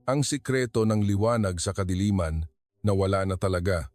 Ang sikreto ng liwanag sa kadiliman na wala na talaga,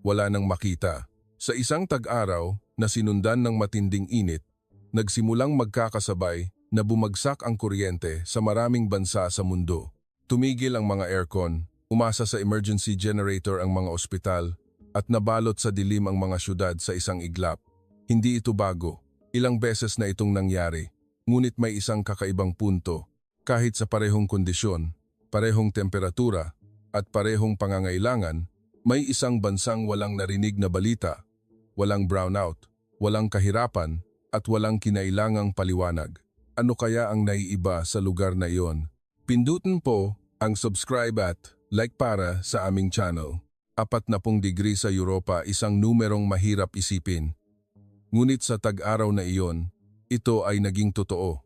wala nang makita. Sa isang tag-araw na sinundan ng matinding init, nagsimulang magkakasabay na bumagsak ang kuryente sa maraming bansa sa mundo. Tumigil ang mga aircon, umasa sa emergency generator ang mga ospital, at nabalot sa dilim ang mga syudad sa isang iglap. Hindi ito bago. Ilang beses na itong nangyari. Ngunit may isang kakaibang punto. Kahit sa parehong kondisyon, parehong temperatura, at parehong pangangailangan, may isang bansang walang narinig na balita, walang brownout, walang kahirapan, at walang kinailangang paliwanag. Ano kaya ang naiiba sa lugar na iyon? Pindutin po ang subscribe at like para sa aming channel. 40 degree sa Europa, isang numerong mahirap isipin. Ngunit sa tag-araw na iyon, ito ay naging totoo.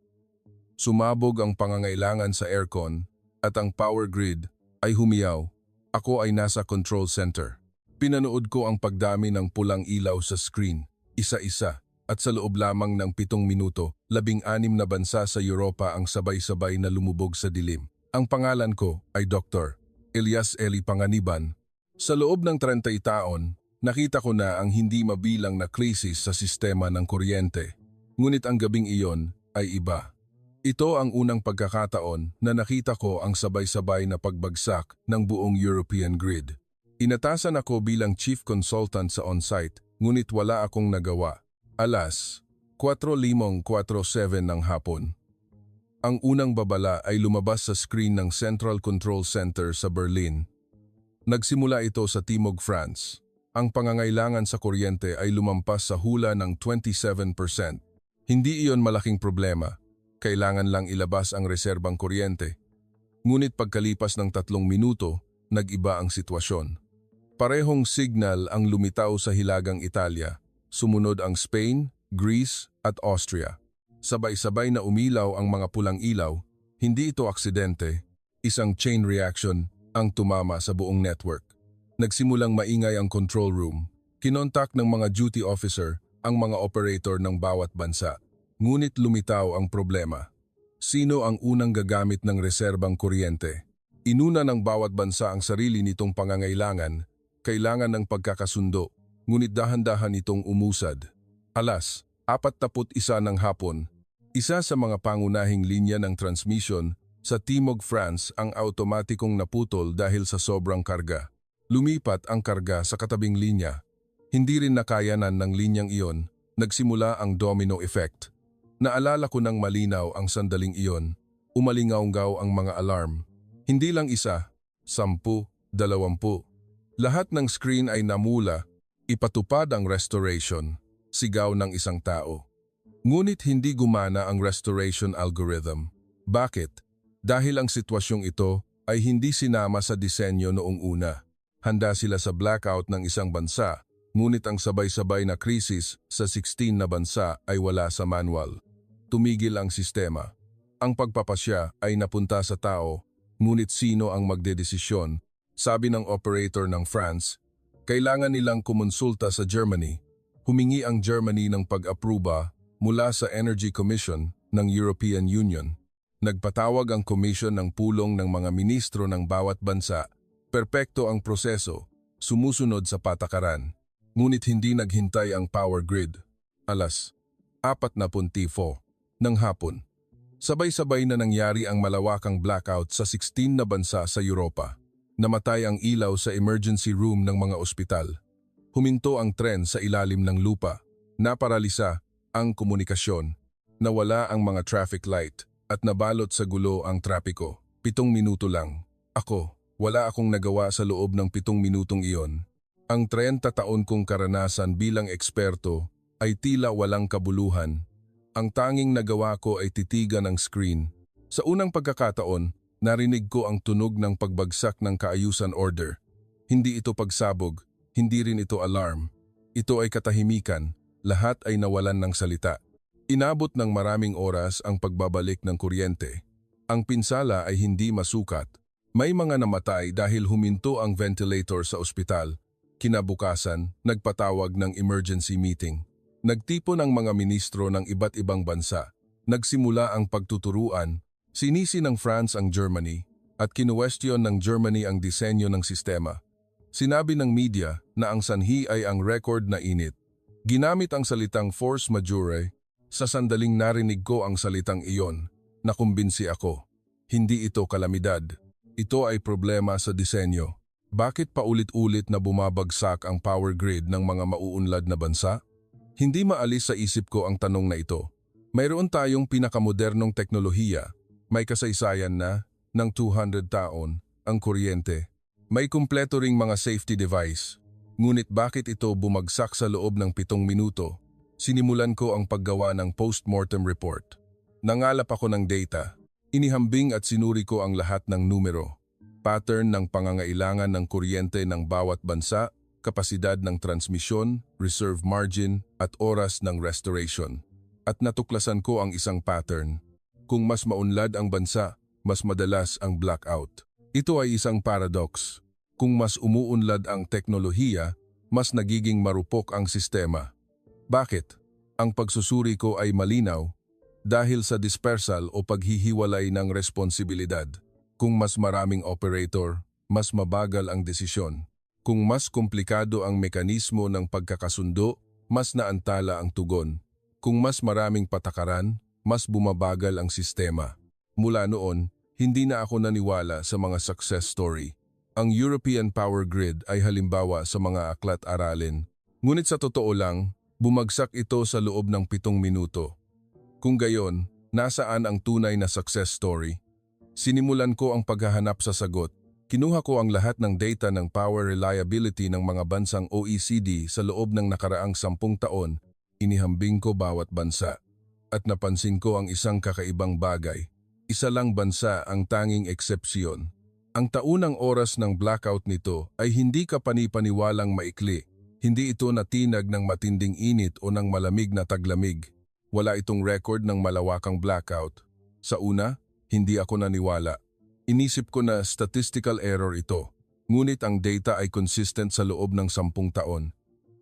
Sumabog ang pangangailangan sa aircon at ang power grid ay humiyaw. Ako ay nasa control center. Pinanood ko ang pagdami ng pulang ilaw sa screen, isa-isa, at sa loob lamang ng 7 minuto, 16 na bansa sa Europa ang sabay-sabay na lumubog sa dilim. Ang pangalan ko ay Dr. Elias Eli Panganiban. Sa loob ng 30 taon, nakita ko na ang hindi mabilang na krisis sa sistema ng kuryente. Ngunit ang gabing iyon ay iba. Ito ang unang pagkakataon na nakita ko ang sabay-sabay na pagbagsak ng buong European grid. Inatasan ako bilang chief consultant sa on-site, ngunit wala akong nagawa. Alas 4:47 ng hapon. Ang unang babala ay lumabas sa screen ng Central Control Center sa Berlin. Nagsimula ito sa Timog, France. Ang pangangailangan sa kuryente ay lumampas sa hula ng 27%. Hindi iyon malaking problema. Kailangan lang ilabas ang reserbang kuryente. Ngunit pagkalipas ng 3 minuto, nag-iba ang sitwasyon. Parehong signal ang lumitaw sa Hilagang Italia. Sumunod ang Spain, Greece at Austria. Sabay-sabay na umilaw ang mga pulang ilaw. Hindi ito aksidente. Isang chain reaction ang tumama sa buong network. Nagsimulang maingay ang control room. Kinontak ng mga duty officer ang mga operator ng bawat bansa. Ngunit lumitaw ang problema. Sino ang unang gagamit ng reserbang kuryente? Inuna ng bawat bansa ang sarili nitong pangangailangan. Kailangan ng pagkakasundo, ngunit dahan-dahan itong umusad. Alas 4:41 ng hapon, isa sa mga pangunahing linya ng transmission sa Timog, France ang automatikong naputol dahil sa sobrang karga. Lumipat ang karga sa katabing linya. Hindi rin nakayanan ng linyang iyon. Nagsimula ang domino effect. Naalala ko ng malinaw ang sandaling iyon. Umalingaw-ngaw ang mga alarm. Hindi lang isa, 10, 20. Lahat ng screen ay namula. Ipatupad ang restoration. Sigaw ng isang tao. Ngunit hindi gumana ang restoration algorithm. Bakit? Dahil ang sitwasyong ito ay hindi sinama sa disenyo noong una. Handa sila sa blackout ng isang bansa, ngunit ang sabay-sabay na krisis sa 16 na bansa ay wala sa manual. Tumigil ang sistema. Ang pagpapasya ay napunta sa tao, ngunit sino ang magdedesisyon? Sabi ng operator ng France, kailangan nilang kumonsulta sa Germany. Humingi ang Germany ng pag-apruba mula sa Energy Commission ng European Union. Nagpatawag ang komisyon ng pulong ng mga ministro ng bawat bansa. Perpekto ang proseso, sumusunod sa patakaran. Ngunit hindi naghintay ang power grid. Alas 4:40 ng hapon. Sabay-sabay na nangyari ang malawakang blackout sa 16 na bansa sa Europa. Namatay ang ilaw sa emergency room ng mga ospital. Huminto ang tren sa ilalim ng lupa. Naparalisa ang komunikasyon. Nawala ang mga traffic light at nabalot sa gulo ang trapiko. 7 minuto lang. Wala akong nagawa sa loob ng 7 minutong iyon. Ang 30 taon kong karanasan bilang eksperto ay tila walang kabuluhan. Ang tanging nagawa ko ay titigan ng screen. Sa unang pagkakataon, narinig ko ang tunog ng pagbagsak ng kaayusan order. Hindi ito pagsabog, hindi rin ito alarm. Ito ay katahimikan, lahat ay nawalan ng salita. Inabot ng maraming oras ang pagbabalik ng kuryente. Ang pinsala ay hindi masukat. May mga namatay dahil huminto ang ventilator sa ospital. Kinabukasan, nagpatawag ng emergency meeting. Nagtipon ang mga ministro ng iba't ibang bansa. Nagsimula ang pagtuturuan. Sinisi ng France ang Germany. at kinuwestiyon ng Germany ang disenyo ng sistema. Sinabi ng media na ang sanhi ay ang record na init. Ginamit ang salitang force majeure. Sa sandaling narinig ko ang salitang iyon, nakumbinsi ako. Hindi ito kalamidad. Ito ay problema sa disenyo. Bakit paulit-ulit na bumabagsak ang power grid ng mga mauunlad na bansa? Hindi maalis sa isip ko ang tanong na ito. Mayroon tayong pinakamodernong teknolohiya, may kasaysayan na, ng 200 taon, ang kuryente. May kumpleto ring mga safety device. Ngunit bakit ito bumagsak sa loob ng 7 minuto? Sinimulan ko ang paggawa ng post-mortem report. Nangalap ako ng data. Inihambing at sinuri ko ang lahat ng numero. Pattern ng pangangailangan ng kuryente ng bawat bansa, kapasidad ng transmisyon, reserve margin, at oras ng restoration. At natuklasan ko ang isang pattern. Kung mas maunlad ang bansa, mas madalas ang blackout. Ito ay isang paradox. Kung mas umuunlad ang teknolohiya, mas nagiging marupok ang sistema. Bakit? Ang pagsusuri ko ay malinaw dahil sa dispersal o paghihiwalay ng responsibilidad. Kung mas maraming operator, mas mabagal ang desisyon. Kung mas komplikado ang mekanismo ng pagkakasundo, mas naantala ang tugon. Kung mas maraming patakaran, mas bumabagal ang sistema. Mula noon, hindi na ako naniwala sa mga success story. Ang European Power Grid ay halimbawa sa mga aklat-aralin. Ngunit sa totoo lang, bumagsak ito sa loob ng 7 minuto. Kung gayon, nasaan ang tunay na success story? Sinimulan ko ang paghahanap sa sagot. Kinuha ko ang lahat ng data ng power reliability ng mga bansang OECD sa loob ng nakaraang 10 taon. Inihambing ko bawat bansa. At napansin ko ang isang kakaibang bagay. Isa lang bansa ang tanging eksepsyon. Ang taunang oras ng blackout nito ay hindi kapani-paniwalang maikli. Hindi ito natinag ng matinding init o ng malamig na taglamig. Wala itong record ng malawakang blackout. Sa una, hindi ako naniwala. Inisip ko na statistical error ito. Ngunit ang data ay consistent sa loob ng 10 taon.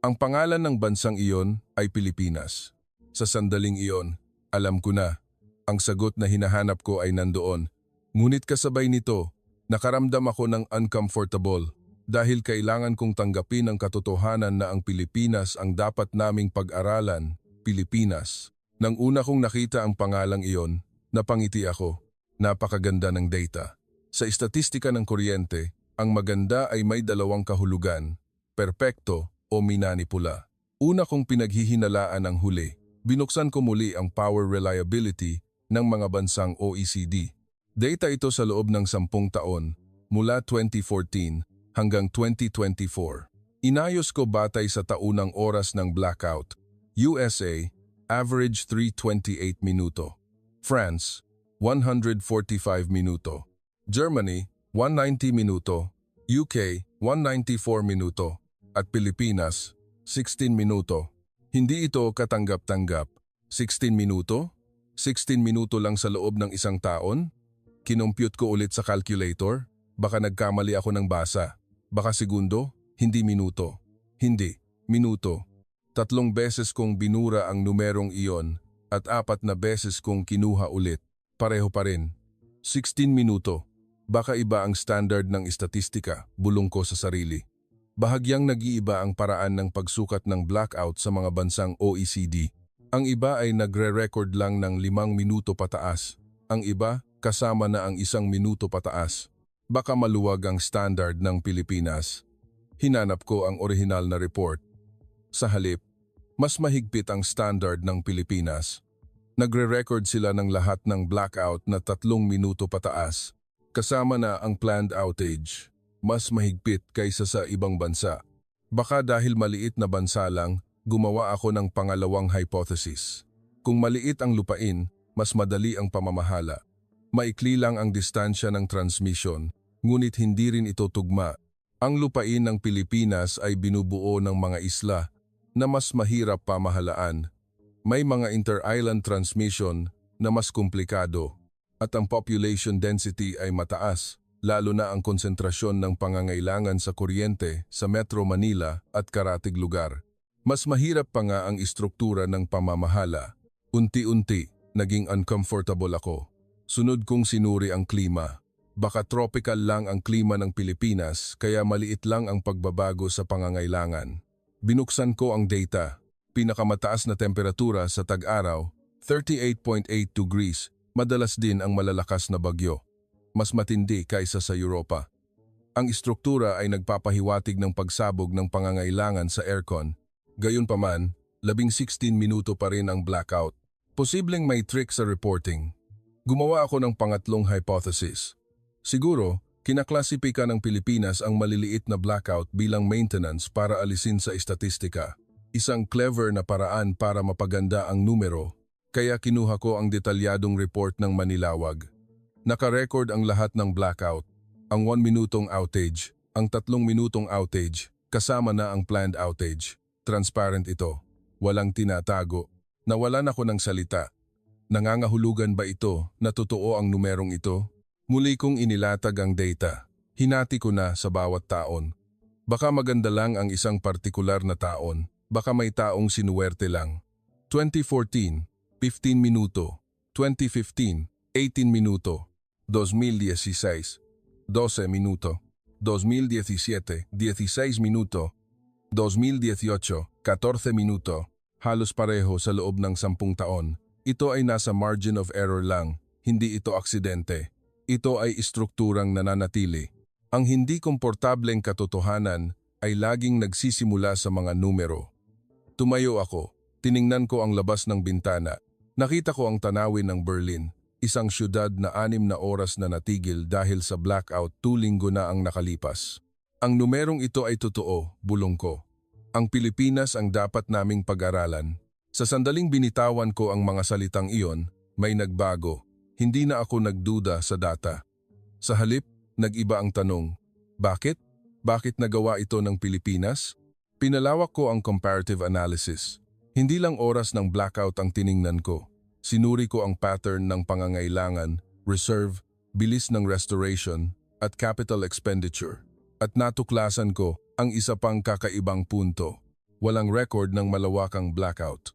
Ang pangalan ng bansang iyon ay Pilipinas. Sa sandaling iyon, alam ko na. Ang sagot na hinahanap ko ay nandoon. Ngunit kasabay nito, nakaramdam ako ng uncomfortable dahil kailangan kong tanggapin ang katotohanan na ang Pilipinas ang dapat naming pag-aralan, Pilipinas. Nang una kong nakita ang pangalang iyon, napangiti ako. Napakaganda ng data. Sa istatistika ng kuryente, ang maganda ay may 2 kahulugan, perpekto o minanipula. Una kong pinaghihinalaan ang huli. Binuksan ko muli ang power reliability ng mga bansang OECD. Data ito sa loob ng 10 taon, mula 2014 hanggang 2024. Inayos ko batay sa taunang oras ng blackout. USA, average 328 minuto. France, 145 minuto. Germany, 190 minuto. UK, 194 minuto. At Pilipinas, 16 minuto. Hindi ito katanggap-tanggap. 16 minuto? 16 minuto lang sa loob ng 1 taon? Kinompute ko ulit sa calculator? Baka nagkamali ako ng basa. Baka segundo? Hindi minuto. Hindi, minuto. 3 beses kong binura ang numerong iyon at 4 na beses kong kinuha ulit. Pareho pa rin. 16 minuto. Baka iba ang standard ng istatistika, bulong ko sa sarili. Bahagyang nag-iiba ang paraan ng pagsukat ng blackout sa mga bansang OECD. Ang iba ay nagre-record lang ng 5 minuto pataas. Ang iba, kasama na ang 1 minuto pataas. Baka maluwag ang standard ng Pilipinas. Hinanap ko ang orihinal na report. Sa halip, mas mahigpit ang standard ng Pilipinas. Nagre-record sila ng lahat ng blackout na 3 minuto pataas. Kasama na ang planned outage. Mas mahigpit kaysa sa ibang bansa. Baka dahil maliit na bansa lang, gumawa ako ng pangalawang hypothesis. Kung maliit ang lupain, mas madali ang pamamahala. Maikli lang ang distansya ng transmission, ngunit hindi rin ito tugma. Ang lupain ng Pilipinas ay binubuo ng mga isla na mas mahirap pamahalaan. May mga inter-island transmission na mas komplikado at ang population density ay mataas, lalo na ang konsentrasyon ng pangangailangan sa kuryente sa Metro Manila at karatig lugar. Mas mahirap pa nga ang istruktura ng pamamahala. Unti-unti, naging uncomfortable ako. Sunod kong sinuri ang klima. Baka tropical lang ang klima ng Pilipinas kaya maliit lang ang pagbabago sa pangangailangan. Binuksan ko ang data. Pinakamataas na temperatura sa tag-araw, 38.8 degrees. Madalas din ang malalakas na bagyo. Mas matindi kaysa sa Europa. Ang istruktura ay nagpapahiwatig ng pagsabog ng pangangailangan sa aircon. Gayunpaman, 16 minuto pa rin ang blackout. Posibleng may trick sa reporting. Gumawa ako ng pangatlong hypothesis. Siguro, kinaklasipika ng Pilipinas ang maliliit na blackout bilang maintenance para alisin sa estatistika. Isang clever na paraan para mapaganda ang numero, kaya kinuha ko ang detalyadong report ng Manilawag. Nakarecord ang lahat ng blackout, ang 1-minutong outage, ang 3-minutong outage, kasama na ang planned outage. Transparent ito, walang tinatago. Nawalan ako ng salita. Nangangahulugan ba ito na totoo ang numerong ito? Muli kong inilatag ang data. Hinati ko na sa bawat taon. Baka maganda lang ang isang partikular na taon. Baka may taong sinuwerte lang. 2014, 15 minuto. 2015, 18 minuto. 2016, 12 minuto. 2017, 16 minuto. 2018, 14 minuto. Halos pareho sa loob ng 10 taon. Ito ay nasa margin of error lang. Hindi ito aksidente. Ito ay istrukturang nananatili. Ang hindi komportableng katotohanan ay laging nagsisimula sa mga numero. Tumayo ako. Tiningnan ko ang labas ng bintana. Nakita ko ang tanawin ng Berlin, isang syudad na 6 na oras na natigil dahil sa blackout 2 linggo na ang nakalipas. Ang numerong ito ay totoo, bulong ko. Ang Pilipinas ang dapat naming pag-aralan. Sa sandaling binitawan ko ang mga salitang iyon, may nagbago. Hindi na ako nagduda sa data. Sa halip, nag-iba ang tanong. Bakit? Bakit nagawa ito ng Pilipinas? Pinalawak ko ang comparative analysis. Hindi lang oras ng blackout ang tiningnan ko. Sinuri ko ang pattern ng pangangailangan, reserve, bilis ng restoration, at capital expenditure. At natuklasan ko ang isa pang kakaibang punto. Walang record ng malawakang blackout.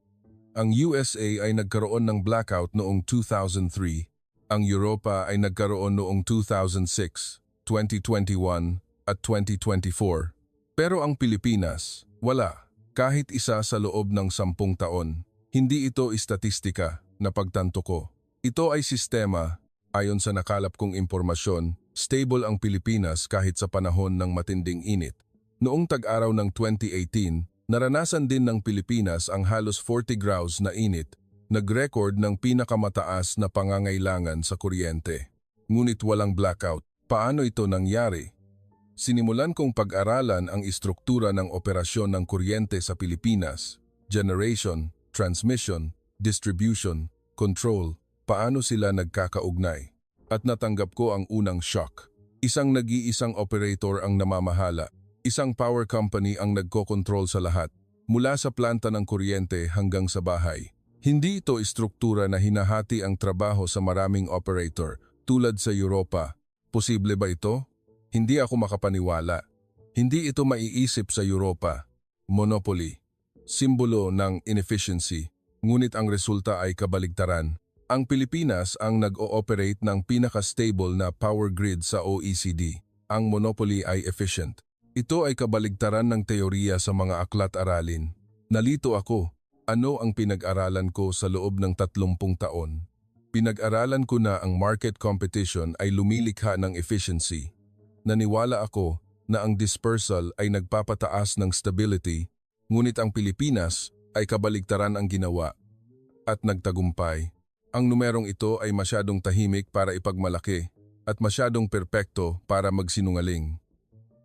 Ang USA ay nagkaroon ng blackout noong 2003. Ang Europa ay nagkaroon noong 2006, 2021 at 2024. Pero ang Pilipinas, wala. Kahit isa sa loob ng 10 taon. Hindi ito istatistika na pagtanto ko. Ito ay sistema. Ayon sa nakalap kong impormasyon, stable ang Pilipinas kahit sa panahon ng matinding init. Noong tag-araw ng 2018, naranasan din ng Pilipinas ang halos 40 graus na init. Nag-record ng pinakamataas na pangangailangan sa kuryente. Ngunit walang blackout. Paano ito nangyari? Sinimulan kong pag-aralan ang istruktura ng operasyon ng kuryente sa Pilipinas. Generation, transmission, distribution, control, paano sila nagkakaugnay. At natanggap ko ang unang shock. Isang nag-iisang operator ang namamahala. Isang power company ang nagkokontrol sa lahat. Mula sa planta ng kuryente hanggang sa bahay. Hindi ito istruktura na hinahati ang trabaho sa maraming operator, tulad sa Europa. Posible ba ito? Hindi ako makapaniwala. Hindi ito maiisip sa Europa. Monopoly. Simbolo ng inefficiency. Ngunit ang resulta ay kabaligtaran. Ang Pilipinas ang nag-ooperate ng pinaka-stable na power grid sa OECD. Ang monopoly ay efficient. Ito ay kabaligtaran ng teorya sa mga aklat-aralin. Nalito ako. Ano ang pinag-aralan ko sa loob ng 30 taon? Pinag-aralan ko na ang market competition ay lumilikha ng efficiency. Naniwala ako na ang dispersal ay nagpapataas ng stability, ngunit ang Pilipinas ay kabaligtaran ang ginawa. At nagtagumpay. Ang numerong ito ay masyadong tahimik para ipagmalaki at masyadong perpekto para magsinungaling.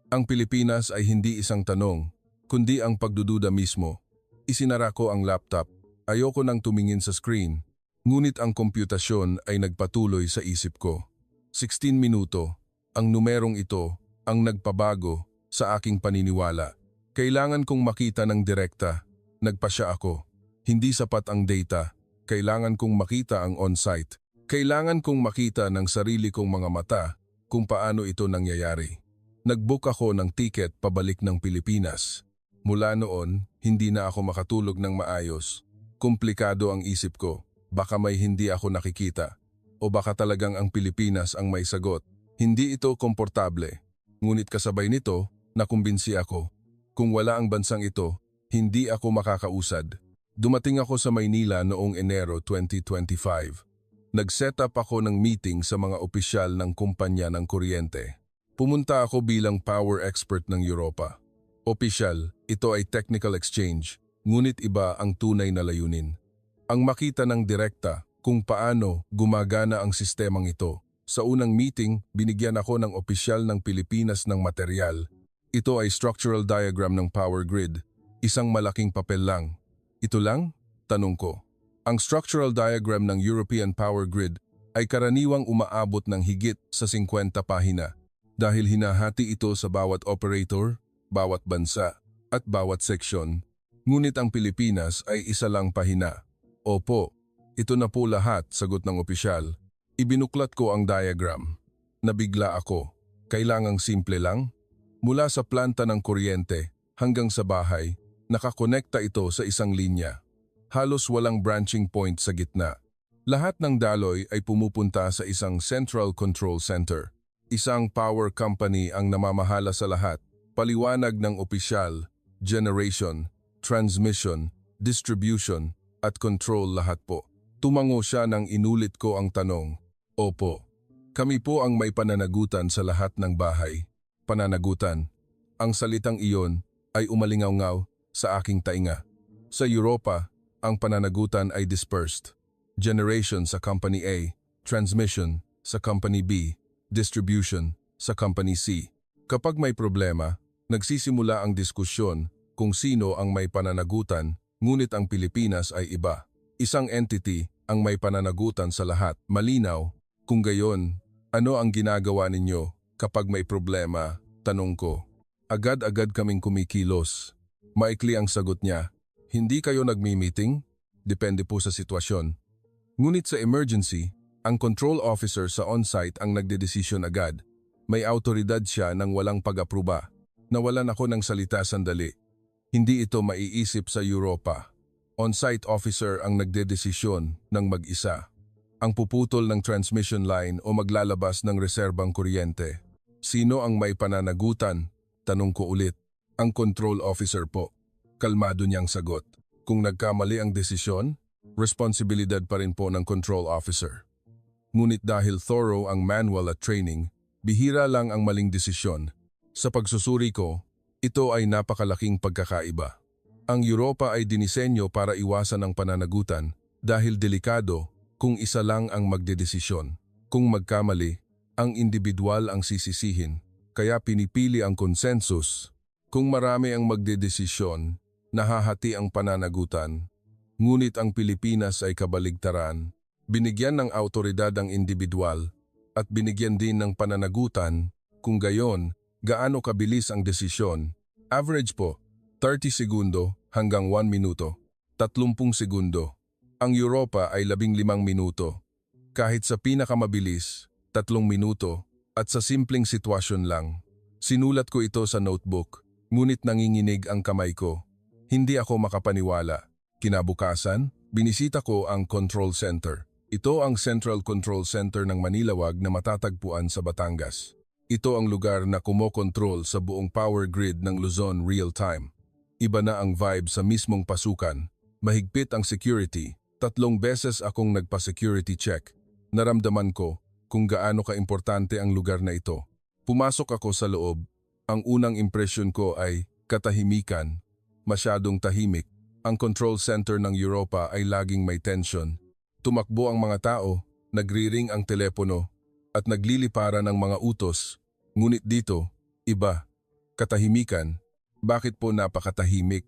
Ang Pilipinas ay hindi isang tanong, kundi ang pagdududa mismo. Isinara ko ang laptop. Ayoko nang tumingin sa screen. Ngunit ang komputasyon ay nagpatuloy sa isip ko. 16 minuto. Ang numerong ito ang nagpabago sa aking paniniwala. Kailangan kong makita ng direkta. Nagpasya ako. Hindi sapat ang data. Kailangan kong makita ang on-site. Kailangan kong makita ng sarili kong mga mata kung paano ito nangyayari. Nag-book ako ng ticket pabalik ng Pilipinas. Mula noon, hindi na ako makatulog ng maayos. Komplikado ang isip ko. Baka may hindi ako nakikita. O baka talagang ang Pilipinas ang may sagot. Hindi ito komportable. Ngunit kasabay nito, nakumbinsi ako. Kung wala ang bansang ito, hindi ako makakausad. Dumating ako sa Maynila noong Enero 2025. Nag-set up ako ng meeting sa mga opisyal ng kumpanya ng kuryente. Pumunta ako bilang power expert ng Europa. Opisyal, ito ay technical exchange, ngunit iba ang tunay na layunin. Ang makita ng direkta kung paano gumagana ang sistemang ito. Sa unang meeting, binigyan ako ng opisyal ng Pilipinas ng material. Ito ay structural diagram ng power grid. Isang malaking papel lang. Ito lang? Tanong ko. Ang structural diagram ng European power grid ay karaniwang umaabot ng higit sa 50 pahina. Dahil hinahati ito sa bawat operator, bawat bansa, at bawat seksyon. Ngunit ang Pilipinas ay isa lang pahina. Opo, ito na po lahat, sagot ng opisyal. Ibinuklat ko ang diagram. Nabigla ako. Kailangang simple lang? Mula sa planta ng kuryente hanggang sa bahay, nakakonekta ito sa isang linya. Halos walang branching point sa gitna. Lahat ng daloy ay pumupunta sa isang central control center. Isang power company ang namamahala sa lahat. Paliwanag ng opisyal, generation, transmission, distribution, at control lahat po. Tumango siya nang inulit ko ang tanong. Opo, kami po ang may pananagutan sa lahat ng bahay. Pananagutan. Ang salitang iyon ay umalingaw-ngaw sa aking tainga. Sa Europa, ang pananagutan ay dispersed. Generation sa Company A, transmission sa Company B, distribution sa Company C. Kapag may problema, nagsisimula ang diskusyon kung sino ang may pananagutan, ngunit ang Pilipinas ay iba. Isang entity ang may pananagutan sa lahat. Malinaw. Kung gayon, ano ang ginagawa ninyo kapag may problema? Tanong ko. Agad-agad kaming kumikilos. Maikli ang sagot niya. Hindi kayo nagmi-meeting? Depende po sa sitwasyon. Ngunit sa emergency, ang control officer sa on-site ang nagdedesisyon agad. May autoridad siya nang walang pag-apruba. Nawalan ako ng salita sandali. Hindi ito maiisip sa Europa. On-site officer ang nagdedesisyon ng mag-isa. Ang puputol ng transmission line o maglalabas ng reserbang kuryente. Sino ang may pananagutan? Tanong ko ulit. Ang control officer po. Kalmado niyang sagot. Kung nagkamali ang desisyon, responsibilidad pa rin po ng control officer. Ngunit dahil thorough ang manual at training, bihira lang ang maling desisyon. Sa pagsusuri ko, ito ay napakalaking pagkakaiba. Ang Europa ay dinisenyo para iwasan ang pananagutan dahil delikado kung isa lang ang magdedesisyon. Kung magkamali, ang individual ang sisisihin, kaya pinipili ang consensus. Kung marami ang magdedesisyon, nahahati ang pananagutan. Ngunit ang Pilipinas ay kabaligtaran. Binigyan ng autoridad ang individual at binigyan din ng pananagutan. Kung gayon, gaano kabilis ang desisyon? Average po, 30 segundo hanggang 1 minuto, 30 segundo. Ang Europa ay 15 minuto. Kahit sa pinakamabilis, 3 minuto at sa simpleng sitwasyon lang. Sinulat ko ito sa notebook, ngunit nanginginig ang kamay ko. Hindi ako makapaniwala. Kinabukasan, binisita ko ang control center. Ito ang Central Control Center ng Manilawag na matatagpuan sa Batangas. Ito ang lugar na kumokontrol sa buong power grid ng Luzon real-time. Iba na ang vibe sa mismong pasukan. Mahigpit ang security. 3 beses akong nagpa-security check. Naramdaman ko kung gaano kaimportante ang lugar na ito. Pumasok ako sa loob. Ang unang impresyon ko ay katahimikan. Masyadong tahimik. Ang control center ng Europa ay laging may tension. Tumakbo ang mga tao, nagri-ring ang telepono, at nagliliparan ng mga utos. Ngunit dito, iba. Katahimikan. Bakit po napakatahimik?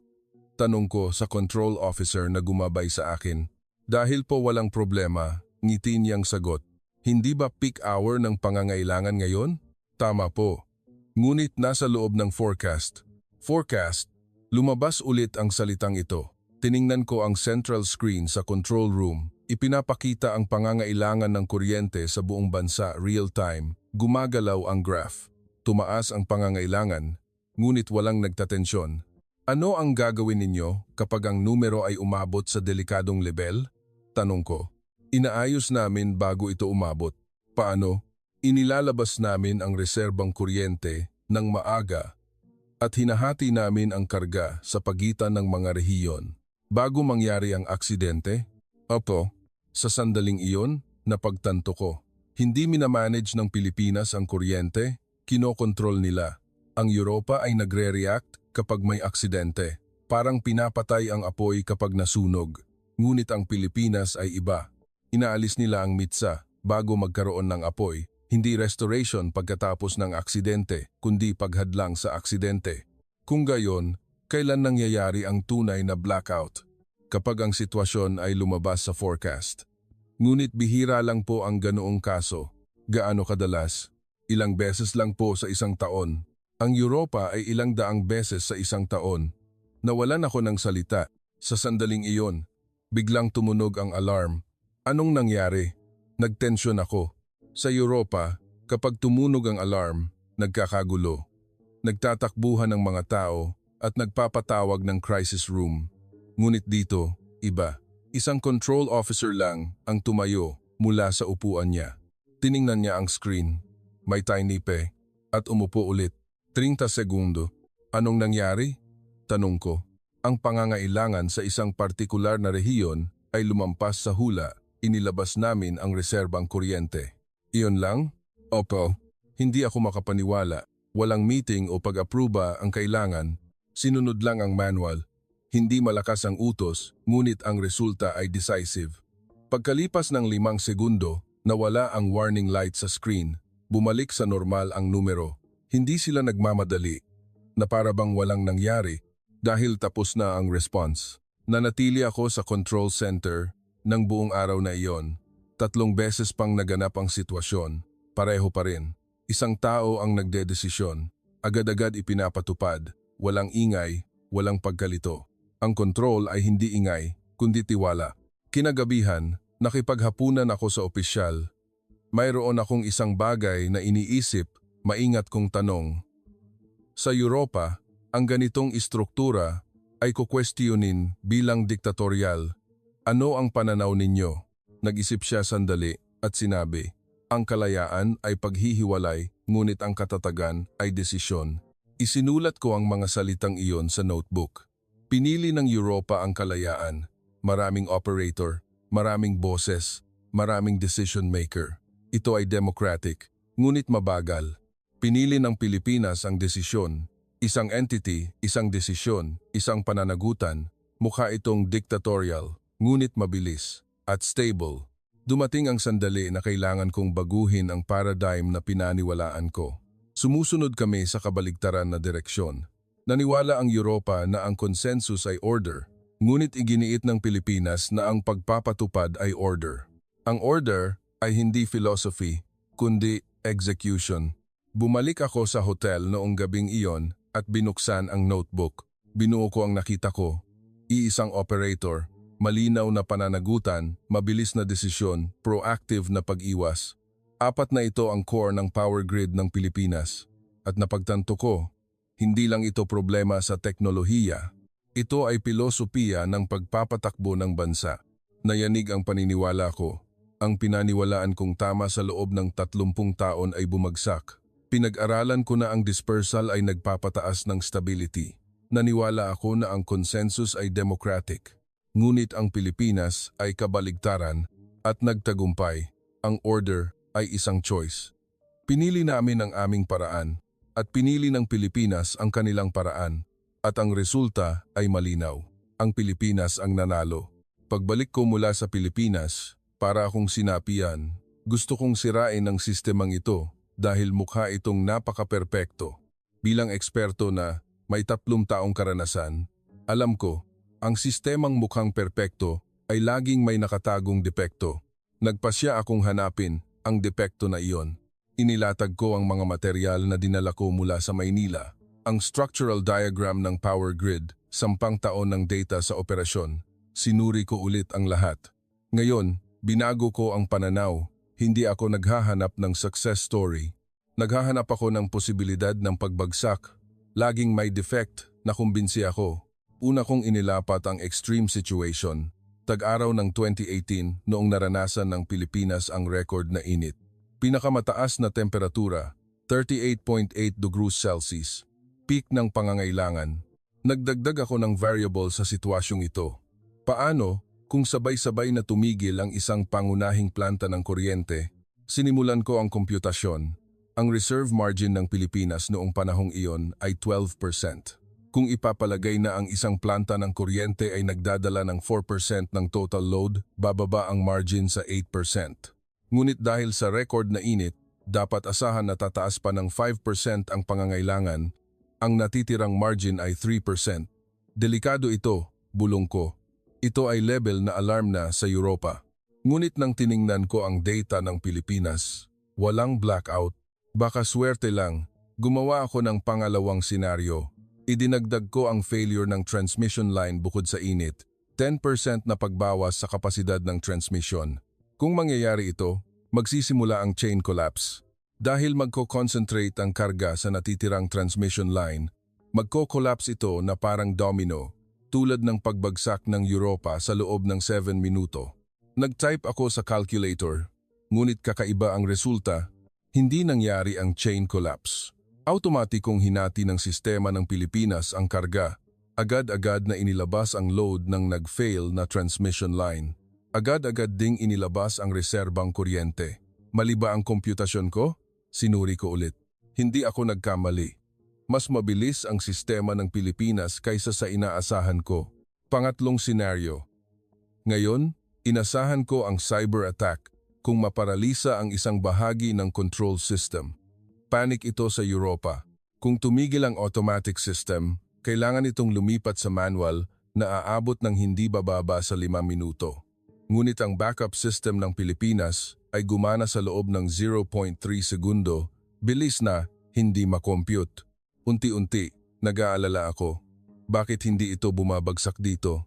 Tanong ko sa control officer na gumabay sa akin. Dahil po walang problema, ngiti niyang sagot. Hindi ba peak hour ng pangangailangan ngayon? Tama po. Ngunit nasa loob ng forecast. Forecast. Lumabas ulit ang salitang ito. Tiningnan ko ang central screen sa control room. Ipinapakita ang pangangailangan ng kuryente sa buong bansa real-time. Gumagalaw ang graph. Tumaas ang pangangailangan, ngunit walang nagtatensyon. Ano ang gagawin ninyo kapag ang numero ay umabot sa delikadong level? Tanong ko. Inaayos namin bago ito umabot. Paano? Inilalabas namin ang reserbang kuryente ng maaga at hinahati namin ang karga sa pagitan ng mga rehiyon. Bago mangyari ang aksidente, sa sandaling iyon, napagtanto ko. Hindi minamanage ng Pilipinas ang kuryente, kinokontrol nila. Ang Europa ay nagre-react kapag may aksidente. Parang pinapatay ang apoy kapag nasunog. Ngunit ang Pilipinas ay iba. Inaalis nila ang mitsa bago magkaroon ng apoy. Hindi restoration pagkatapos ng aksidente, kundi paghadlang sa aksidente. Kung gayon, kailan nangyayari ang tunay na blackout? Kapag ang sitwasyon ay lumabas sa forecast. Ngunit bihira lang po ang ganoong kaso. Gaano kadalas? Ilang beses lang po sa isang taon. Ang Europa ay ilang daang beses sa isang taon. Nawalan ako ng salita. Sa sandaling iyon, biglang tumunog ang alarm. Anong nangyari? Nagtensyon ako. Sa Europa, kapag tumunog ang alarm, nagkakagulo. Nagtatakbuhan ng mga tao at nagpapatawag ng crisis room. Ngunit dito, iba. Isang control officer lang ang tumayo mula sa upuan niya. Tiningnan niya ang screen. May tiny pe at umupo ulit. 30 segundo. Anong nangyari? Tanong ko. Ang pangangailangan sa isang partikular na rehiyon ay lumampas sa hula. Inilabas namin ang reserbang kuryente. Iyon lang? Opo. Hindi ako makapaniwala. Walang meeting o pag-aproba ang kailangan. Sinunod lang ang manual. Hindi malakas ang utos, ngunit ang resulta ay decisive. Pagkalipas ng 5 segundo, nawala ang warning light sa screen. Bumalik sa normal ang numero. Hindi sila nagmamadali, na para bang walang nangyari dahil tapos na ang response. Nanatili ako sa control center ng buong araw na iyon. 3 beses pang naganap ang sitwasyon, pareho pa rin. Isang tao ang nagdedesisyon, agad-agad ipinapatupad, walang ingay, walang pagkalito. Ang kontrol ay hindi ingay, kundi tiwala. Kinagabihan, nakipaghapunan ako sa opisyal. Mayroon akong isang bagay na iniisip, maingat kong tanong. Sa Europa, ang ganitong istruktura ay kukwestiyonin bilang diktatorial. Ano ang pananaw ninyo? Nag-isip siya sandali at sinabi, ang kalayaan ay paghihiwalay, ngunit ang katatagan ay desisyon. Isinulat ko ang mga salitang iyon sa notebook. Pinili ng Europa ang kalayaan. Maraming operator, maraming boses, maraming decision maker. Ito ay democratic, ngunit mabagal. Pinili ng Pilipinas ang desisyon. Isang entity, isang desisyon, isang pananagutan. Mukha itong dictatorial, ngunit mabilis at stable. Dumating ang sandali na kailangan kong baguhin ang paradigm na pinaniwalaan ko. Sumusunod kami sa kabaligtaran na direksyon. Naniwala ang Europa na ang consensus ay order, ngunit iginiit ng Pilipinas na ang pagpapatupad ay order. Ang order ay hindi philosophy, kundi execution. Bumalik ako sa hotel noong gabing iyon at binuksan ang notebook. Binuo ko ang nakita ko. Iisang operator, malinaw na pananagutan, mabilis na desisyon, proactive na pag-iwas. 4 na ito ang core ng power grid ng Pilipinas. At napagtanto ko, hindi lang ito problema sa teknolohiya. Ito ay pilosopiya ng pagpapatakbo ng bansa. Nayanig ang paniniwala ko. Ang pinaniwalaan kong tama sa loob ng 30 taon ay bumagsak. Pinag-aralan ko na ang dispersal ay nagpapataas ng stability. Naniwala ako na ang consensus ay democratic. Ngunit ang Pilipinas ay kabaligtaran at nagtagumpay. Ang order ay isang choice. Pinili namin ang aming paraan at pinili ng Pilipinas ang kanilang paraan at ang resulta ay malinaw. Ang Pilipinas ang nanalo. Pagbalik ko mula sa Pilipinas, para akong sinapian, gusto kong sirain ang sistemang ito dahil mukha itong napaka-perpekto. Bilang eksperto na may 3 taong karanasan, alam ko, ang sistemang mukhang perpekto ay laging may nakatagong depekto. Nagpasya akong hanapin ang depekto na iyon. Inilatag ko ang mga materyal na dinala ko mula sa Maynila. Ang structural diagram ng power grid, 10 taon ng data sa operasyon. Sinuri ko ulit ang lahat. Ngayon, binago ko ang pananaw. Hindi ako naghahanap ng success story. Naghahanap ako ng posibilidad ng pagbagsak. Laging may defect na kumbinsi ako. Una kong inilapat ang extreme situation, tag-araw ng 2018 noong naranasan ng Pilipinas ang record na init. Pinakamataas na temperatura, 38.8 degrees Celsius. Peak ng pangangailangan. Nagdagdag ako ng variable sa sitwasyong ito. Paano kung sabay-sabay na tumigil ang isang pangunahing planta ng kuryente? Sinimulan ko ang komputasyon. Ang reserve margin ng Pilipinas noong panahong iyon ay 12%. Kung ipapalagay na ang isang planta ng kuryente ay nagdadala ng 4% ng total load, bababa ang margin sa 8%. Ngunit dahil sa record na init, dapat asahan na tataas pa ng 5% ang pangangailangan, ang natitirang margin ay 3%. Delikado ito, bulong ko. Ito ay level na alarm na sa Europa. Ngunit nang tiningnan ko ang data ng Pilipinas, walang blackout. Baka swerte lang, gumawa ako ng pangalawang senaryo. Idinagdag ko ang failure ng transmission line bukod sa init, 10% na pagbawas sa kapasidad ng transmission. Kung mangyayari ito, magsisimula ang chain collapse. Dahil magko-concentrate ang karga sa natitirang transmission line, magko-collapse ito na parang domino, tulad ng pagbagsak ng Europa sa loob ng 7 minuto. Nag-type ako sa calculator, ngunit kakaiba ang resulta, hindi nangyari ang chain collapse. Automatikong hinati ng sistema ng Pilipinas ang karga. Agad-agad na inilabas ang load ng nag-fail na transmission line. Agad-agad ding inilabas ang reserbang kuryente. Mali ba ang komputasyon ko? Sinuri ko ulit. Hindi ako nagkamali. Mas mabilis ang sistema ng Pilipinas kaysa sa inaasahan ko. Pangatlong senaryo. Ngayon, inasahan ko ang cyber attack kung maparalisa ang isang bahagi ng control system. Panic ito sa Europa. Kung tumigil ang automatic system, kailangan itong lumipat sa manual na aabot ng hindi bababa sa 5 minuto. Ngunit ang backup system ng Pilipinas ay gumana sa loob ng 0.3 segundo, bilis na hindi makompute. Unti-unti, nag-aalala ako. Bakit hindi ito bumabagsak dito?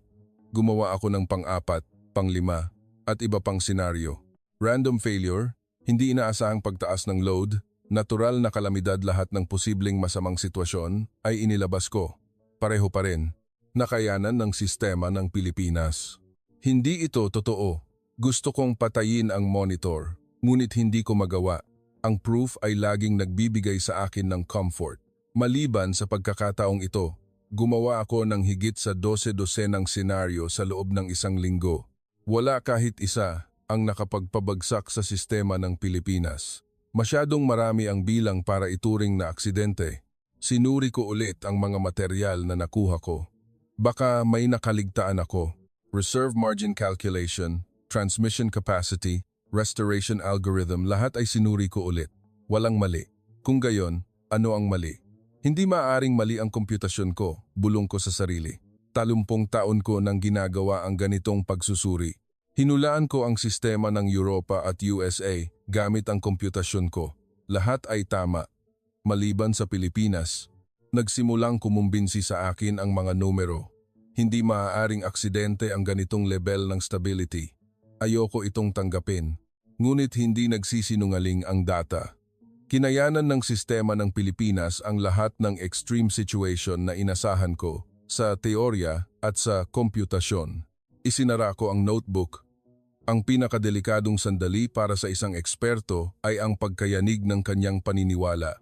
Gumawa ako ng pang-4, pang-5, at iba pang senaryo. Random failure, hindi inaasahang pagtaas ng load, natural na kalamidad, lahat ng posibleng masamang sitwasyon ay inilabas ko. Pareho pa rin, nakayanan ng sistema ng Pilipinas. Hindi ito totoo. Gusto kong patayin ang monitor, ngunit hindi ko magawa. Ang proof ay laging nagbibigay sa akin ng comfort. Maliban sa pagkakataong ito, gumawa ako ng higit sa 12-dosenang senaryo sa loob ng 1 linggo. Wala kahit isa ang nakapagpabagsak sa sistema ng Pilipinas. Masyadong marami ang bilang para ituring na aksidente. Sinuri ko ulit ang mga material na nakuha ko. Baka may nakaligtaan ako. Reserve margin calculation, transmission capacity, restoration algorithm, lahat ay sinuri ko ulit. Walang mali. Kung gayon, ano ang mali? Hindi maaaring mali ang komputasyon ko, bulong ko sa sarili. 30 taon ko nang ginagawa ang ganitong pagsusuri. Hinulaan ko ang sistema ng Europa at USA gamit ang komputasyon ko. Lahat ay tama. Maliban sa Pilipinas, nagsimulang kumumbinsi sa akin ang mga numero. Hindi maaaring aksidente ang ganitong level ng stability. Ayoko itong tanggapin. Ngunit hindi nagsisinungaling ang data. Kinayanan ng sistema ng Pilipinas ang lahat ng extreme situation na inasahan ko sa teorya at sa komputasyon. Isinara ko ang notebook. Ang pinakadelikadong sandali para sa isang eksperto ay ang pagkayanig ng kanyang paniniwala.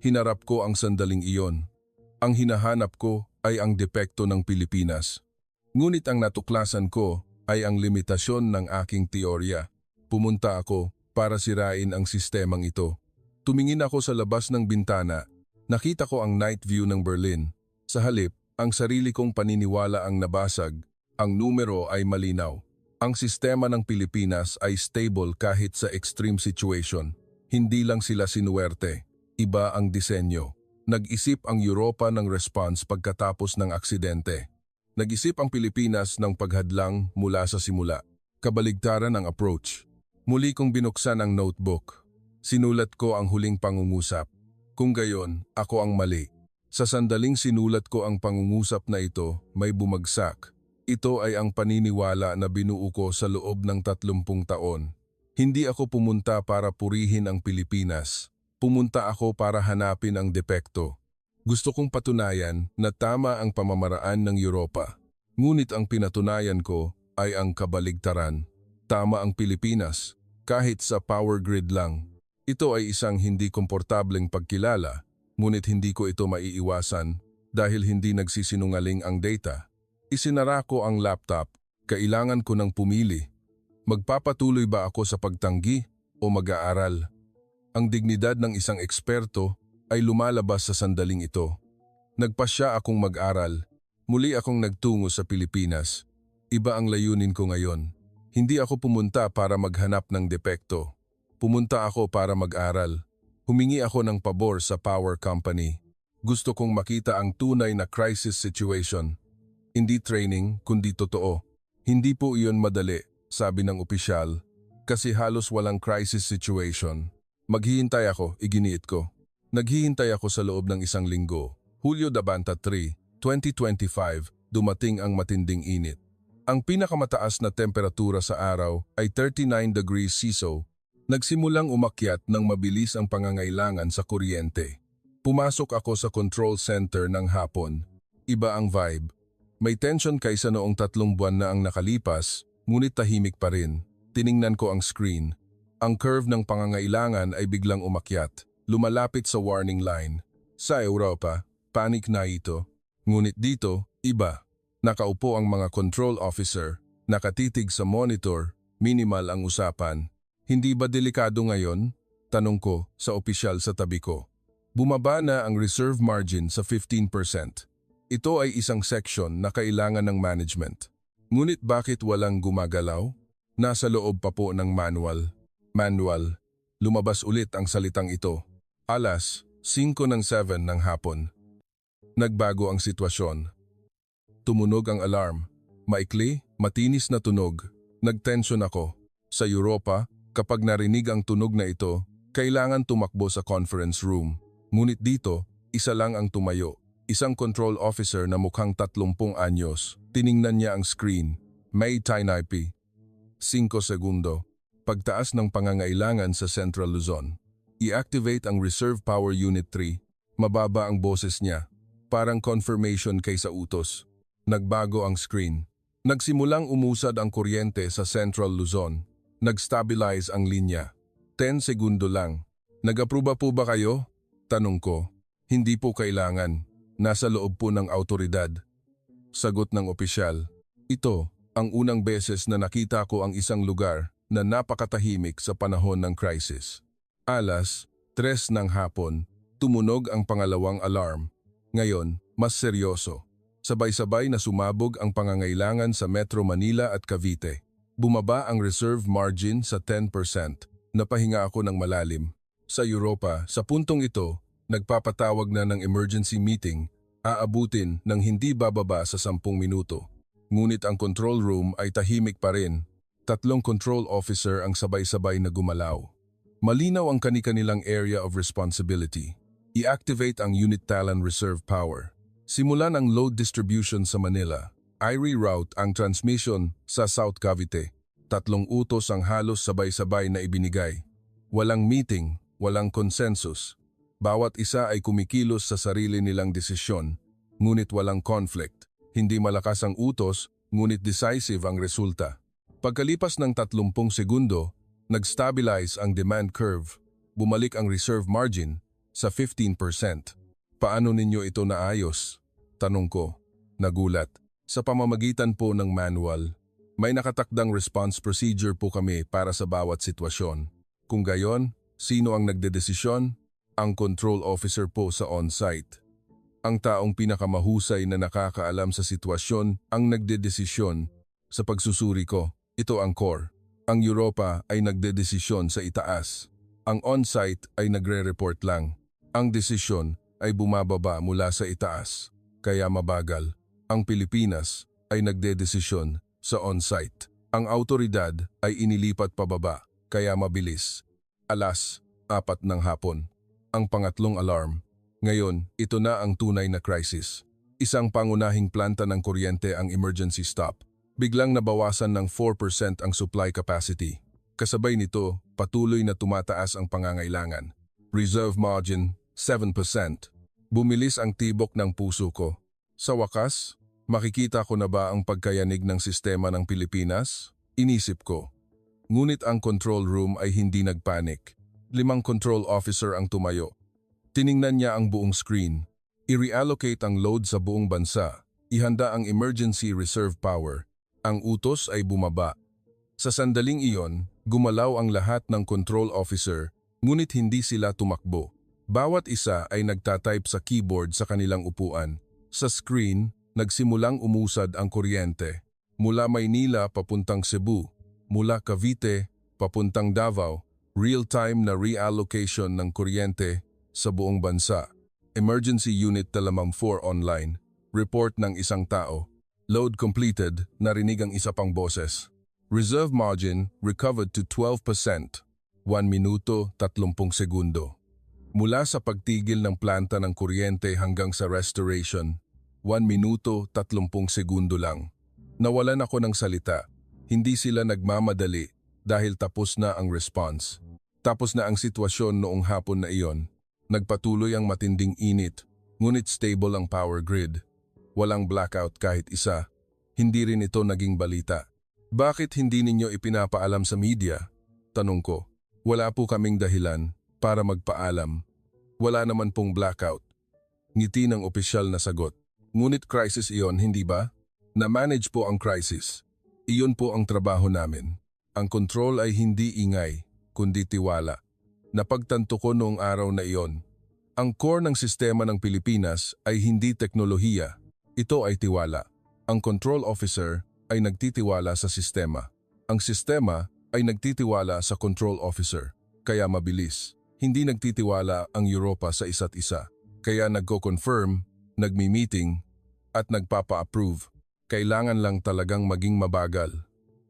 Hinarap ko ang sandaling iyon. Ang hinahanap ko ay ang depekto ng Pilipinas. Ngunit ang natuklasan ko ay ang limitasyon ng aking teorya. Pumunta ako para sirain ang sistemang ito. Tumingin ako sa labas ng bintana. Nakita ko ang night view ng Berlin. Sa halip, ang sarili kong paniniwala ang nabasag. Ang numero ay malinaw. Ang sistema ng Pilipinas ay stable kahit sa extreme situation. Hindi lang sila sinuwerte. Iba ang disenyo. Nag-isip ang Europa ng response pagkatapos ng aksidente. Nag-isip ang Pilipinas ng paghadlang mula sa simula. Kabaligtaran ang approach. Muli kong binuksan ang notebook. Sinulat ko ang huling pangungusap. Kung gayon, ako ang mali. Sa sandaling sinulat ko ang pangungusap na ito, may bumagsak. Ito ay ang paniniwala na binuo ko sa loob ng 30 taon. Hindi ako pumunta para purihin ang Pilipinas. Pumunta ako para hanapin ang depekto. Gusto kong patunayan na tama ang pamamaraan ng Europa. Ngunit ang pinatunayan ko ay ang kabaligtaran. Tama ang Pilipinas, kahit sa power grid lang. Ito ay isang hindi komportableng pagkilala, ngunit hindi ko ito maiiwasan dahil hindi nagsisinungaling ang data. Isinara ko ang laptop, kailangan ko ng pumili. Magpapatuloy ba ako sa pagtanggi o mag-aaral? Ang dignidad ng isang eksperto ay lumalabas sa sandaling ito. Nagpasya akong mag-aral. Muli akong nagtungo sa Pilipinas. Iba ang layunin ko ngayon. Hindi ako pumunta para maghanap ng depekto. Pumunta ako para mag-aral. Humingi ako ng pabor sa power company. Gusto kong makita ang tunay na crisis situation. Hindi training, kundi totoo. Hindi po iyon madali, sabi ng opisyal, kasi halos walang crisis situation. Maghihintay ako, iginiit ko. Naghihintay ako sa loob ng isang linggo. Hulyo 3, 2025, dumating ang matinding init. Ang pinakamataas na temperatura sa araw ay 39 degrees Celsius. Nagsimulang umakyat ng mabilis ang pangangailangan sa kuryente. Pumasok ako sa control center ng hapon. Iba ang vibe. May tension kaysa noong 3 buwan na ang nakalipas, ngunit tahimik pa rin. Tiningnan ko ang screen. Ang curve ng pangangailangan ay biglang umakyat, lumalapit sa warning line. Sa Europa, panic na ito. Ngunit dito, iba. Nakaupo ang mga control officer, nakatitig sa monitor, minimal ang usapan. Hindi ba delikado ngayon? Tanong ko sa opisyal sa tabi ko. Bumaba na ang reserve margin sa 15%. Ito ay isang section na kailangan ng management. Ngunit bakit walang gumagalaw? Nasa loob pa po ng manual. Manual. Lumabas ulit ang salitang ito. Alas 5:07 ng hapon. Nagbago ang sitwasyon. Tumunog ang alarm. Maikli, matinis na tunog. Nagtensyon ako. Sa Europa, kapag narinig ang tunog na ito, kailangan tumakbo sa conference room. Ngunit dito, isa lang ang tumayo. Isang control officer na mukhang 30 anyos. Tiningnan niya ang screen. May Tainaipi. 5 segundo. Pagtaas ng pangangailangan sa Central Luzon. I-activate ang Reserve Power Unit 3. Mababa ang boses niya. Parang confirmation kaysa utos. Nagbago ang screen. Nagsimulang umusad ang kuryente sa Central Luzon. Nag-stabilize ang linya. 10 segundo lang. Nag-aproba po ba kayo? Tanong ko. Hindi po kailangan. Nasa loob po ng autoridad. Sagot ng opisyal. Ito, ang unang beses na nakita ko ang isang lugar na napakatahimik sa panahon ng crisis. Alas 3 ng hapon, tumunog ang pangalawang alarm. Ngayon, mas seryoso. Sabay-sabay na sumabog ang pangangailangan sa Metro Manila at Cavite. Bumaba ang reserve margin sa 10%. Napahinga ako ng malalim. Sa Europa, sa puntong ito, nagpapatawag na ng emergency meeting, aabutin ng hindi bababa sa 10 minuto. Ngunit ang control room ay tahimik pa rin. 3 control officer ang sabay-sabay na gumalaw. Malinaw ang kani-kanilang area of responsibility. I-activate ang Unit Talan Reserve Power. Simulan ang load distribution sa Manila. I-reroute ang transmission sa South Cavite. 3 utos ang halos sabay-sabay na ibinigay. Walang meeting, walang consensus. Bawat isa ay kumikilos sa sarili nilang desisyon, ngunit walang conflict. Hindi malakas ang utos, ngunit decisive ang resulta. Pagkalipas ng 30 segundo, nag-stabilize ang demand curve. Bumalik ang reserve margin sa 15%. Paano ninyo ito naayos? Tanong ko. Nagulat. Sa pamamagitan po ng manual, may nakatakdang response procedure po kami para sa bawat sitwasyon. Kung gayon, sino ang nagdedesisyon? Ang control officer po sa on-site. Ang taong pinakamahusay na nakakaalam sa sitwasyon ang nagdedesisyon. Sa pagsusuri ko, ito ang core. Ang Europa ay nagdedesisyon sa itaas. Ang on-site ay nagre-report lang. Ang desisyon ay bumababa mula sa itaas, kaya mabagal. Ang Pilipinas ay nagdedesisyon sa on-site. Ang autoridad ay inilipat pababa, kaya mabilis. Alas 4 ng hapon. Ang pangatlong alarm. Ngayon, ito na ang tunay na crisis. Isang pangunahing planta ng kuryente ang emergency stop. Biglang nabawasan ng 4% ang supply capacity. Kasabay nito, patuloy na tumataas ang pangangailangan. Reserve margin, 7%. Bumilis ang tibok ng puso ko. Sa wakas, makikita ko na ba ang pagkayanig ng sistema ng Pilipinas? Inisip ko. Ngunit ang control room ay hindi nagpanik. 5 control officer ang tumayo. Tiningnan niya ang buong screen. I-reallocate ang load sa buong bansa. Ihanda ang emergency reserve power. Ang utos ay bumaba. Sa sandaling iyon, gumalaw ang lahat ng control officer, ngunit hindi sila tumakbo. Bawat isa ay nagtatype sa keyboard sa kanilang upuan. Sa screen, nagsimulang umusad ang kuryente. Mula Maynila papuntang Cebu, mula Cavite papuntang Davao, real-time na reallocation ng kuryente sa buong bansa. Emergency Unit Talamam 4 online. Report ng isang tao. Load completed, narinig ang isa pang boses. Reserve margin recovered to 12%. 1 minuto 30 segundo. Mula sa pagtigil ng planta ng kuryente hanggang sa restoration, 1 minuto 30 segundo lang. Nawalan ako ng salita. Hindi sila nagmamadali dahil tapos na ang response. Tapos na ang sitwasyon noong hapon na iyon. Nagpatuloy ang matinding init, ngunit stable ang power grid. Walang blackout kahit isa. Hindi rin ito naging balita. Bakit hindi ninyo ipinapaalam sa media? Tanong ko. Wala po kaming dahilan para magpaalam. Wala naman pong blackout. Ngiti ng opisyal na sagot. Ngunit crisis iyon, hindi ba? Na-manage po ang crisis. Iyon po ang trabaho namin. Ang control ay hindi ingay, kundi tiwala. Napagtanto ko noong araw na iyon. Ang core ng sistema ng Pilipinas ay hindi teknolohiya. Ito ay tiwala. Ang control officer ay nagtitiwala sa sistema. Ang sistema ay nagtitiwala sa control officer. Kaya mabilis. Hindi nagtitiwala ang Europa sa isa't isa. Kaya nagko-confirm, nagmi-meeting, at nagpapa-approve. Kailangan lang talagang maging mabagal.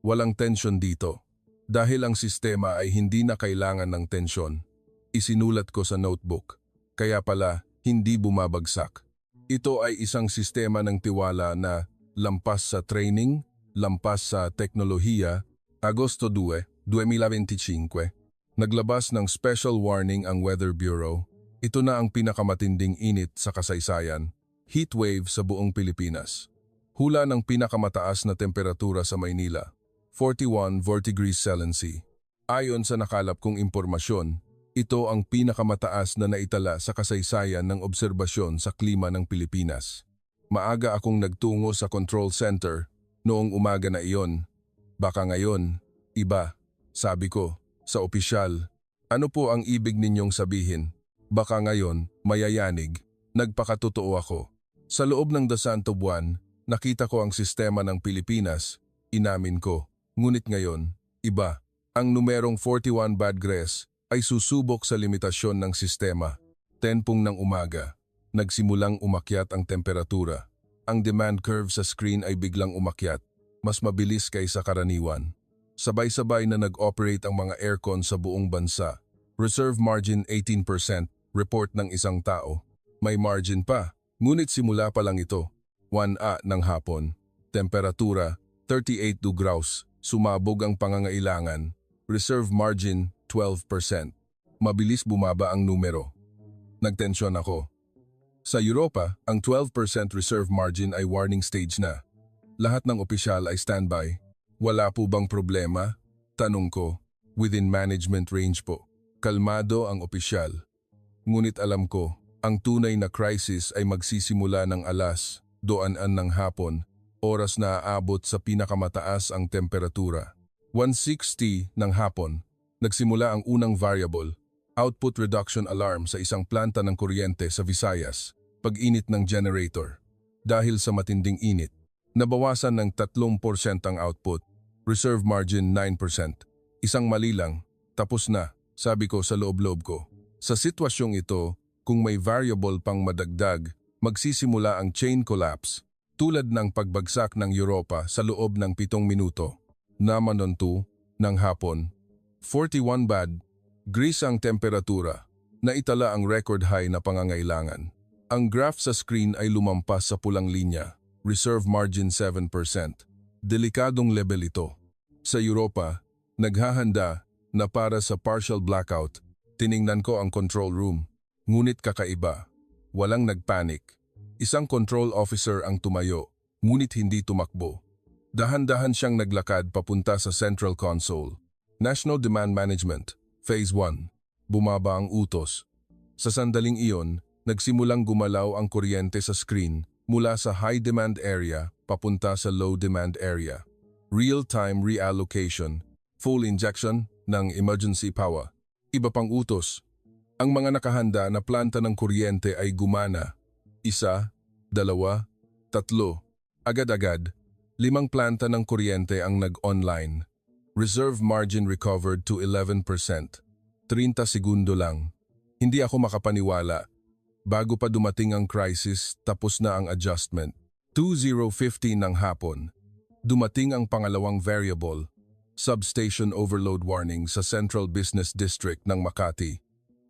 Walang tensyon dito. Dahil ang sistema ay hindi na kailangan ng tensyon. Isinulat ko sa notebook. Kaya pala, hindi bumabagsak. Ito ay isang sistema ng tiwala na lampas sa training, lampas sa teknolohiya. Agosto 2, 2025. Naglabas ng special warning ang Weather Bureau. Ito na ang pinakamatinding init sa kasaysayan. Heat wave sa buong Pilipinas. Hula ng pinakamataas na temperatura sa Maynila. 41 degrees Celsius. Ayon sa nakalap kong impormasyon, ito ang pinakamataas na naitala sa kasaysayan ng obserbasyon sa klima ng Pilipinas. Maaga akong nagtungo sa control center noong umaga na iyon. Baka ngayon, iba, sabi ko. Sa opisyal, ano po ang ibig ninyong sabihin? Baka ngayon, mayayanig, nagpakatotoo ako. Sa loob ng dasanto buwan, nakita ko ang sistema ng Pilipinas, inamin ko. Ngunit ngayon, iba. Ang numerong 41 bad grace ay susubok sa limitasyon ng sistema. 10 ng umaga, nagsimulang umakyat ang temperatura. Ang demand curve sa screen ay biglang umakyat, mas mabilis kaysa karaniwan. Sabay-sabay na nag-operate ang mga aircon sa buong bansa. Reserve margin 18%, report ng isang tao. May margin pa, ngunit simula pa lang ito. 1 ng hapon. Temperatura 38 degrees, sumabog ang pangangailangan. Reserve margin 12%. Mabilis bumaba ang numero. Nagtensyon ako. Sa Europa, ang 12% reserve margin ay warning stage na. Lahat ng opisyal ay standby. Wala po bang problema? Tanong ko. Within management range po. Kalmado ang opisyal. Ngunit alam ko, ang tunay na crisis ay magsisimula ng 2:00 ng hapon, oras na aabot sa pinakamataas ang temperatura. 1:60 ng hapon, nagsimula ang unang variable, output reduction alarm sa isang planta ng kuryente sa Visayas, pag-init ng generator. Dahil sa matinding init, nabawasan ng 3% ang output, reserve margin 9%. Isang mali lang, tapos na, sabi ko sa loob-loob ko. Sa sitwasyong ito, kung may variable pang madagdag, magsisimula ang chain collapse, tulad ng pagbagsak ng Europa sa loob ng 7 minuto. Naman 2 ng hapon, 41 bad, gris ang temperatura, naitala ang record high na pangangailangan. Ang graph sa screen ay lumampas sa pulang linya. Reserve margin 7%. Delikadong level ito. Sa Europa, naghahanda na para sa partial blackout. Tiningnan ko ang control room. Ngunit kakaiba. Walang nagpanik. Isang control officer ang tumayo, ngunit hindi tumakbo. Dahan-dahan siyang naglakad papunta sa central console. National Demand Management, Phase 1. bumaba ang utos. Sa sandaling iyon, nagsimulang gumalaw ang kuryente sa screen mula sa high demand area papunta sa low demand area. Real-time reallocation, full injection ng emergency power. Iba pang utos. Ang mga nakahanda na planta ng kuryente ay gumana. 1, 2, 3. Agad-agad, 5 planta ng kuryente ang nag-online. Reserve margin recovered to 11%. 30 segundo lang. Hindi ako makapaniwala. Bago pa dumating ang crisis, tapos na ang adjustment. 20:15 ng hapon. Dumating ang pangalawang variable, substation overload warning sa Central Business District ng Makati.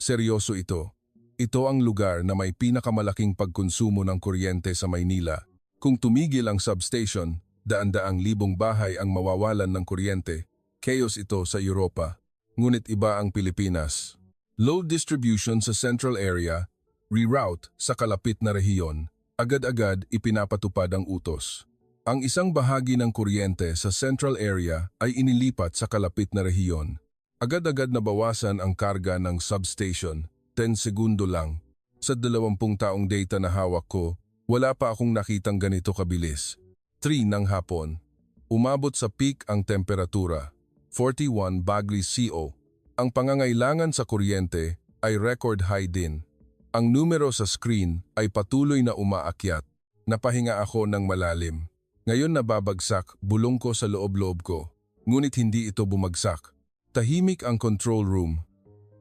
Seryoso ito. Ito ang lugar na may pinakamalaking pagkonsumo ng kuryente sa Maynila. Kung tumigil ang substation, daan-daang libong bahay ang mawawalan ng kuryente. Chaos ito sa Europa. Ngunit iba ang Pilipinas. Load distribution sa central area, reroute sa kalapit na rehiyon, agad-agad ipinapatupad ang utos. Ang isang bahagi ng kuryente sa central area ay inilipat sa kalapit na rehiyon. Agad-agad nabawasan ang karga ng substation, 10 segundo lang. Sa 20 taong data na hawak ko, wala pa akong nakitang ganito kabilis. 3 ng hapon. Umabot sa peak ang temperatura, 41 degrees CO. Ang pangangailangan sa kuryente ay record high din. Ang numero sa screen ay patuloy na umaakyat. Napahinga ako ng malalim. Ngayon nababagsak, bulong ko sa loob-loob ko. Ngunit hindi ito bumagsak. Tahimik ang control room.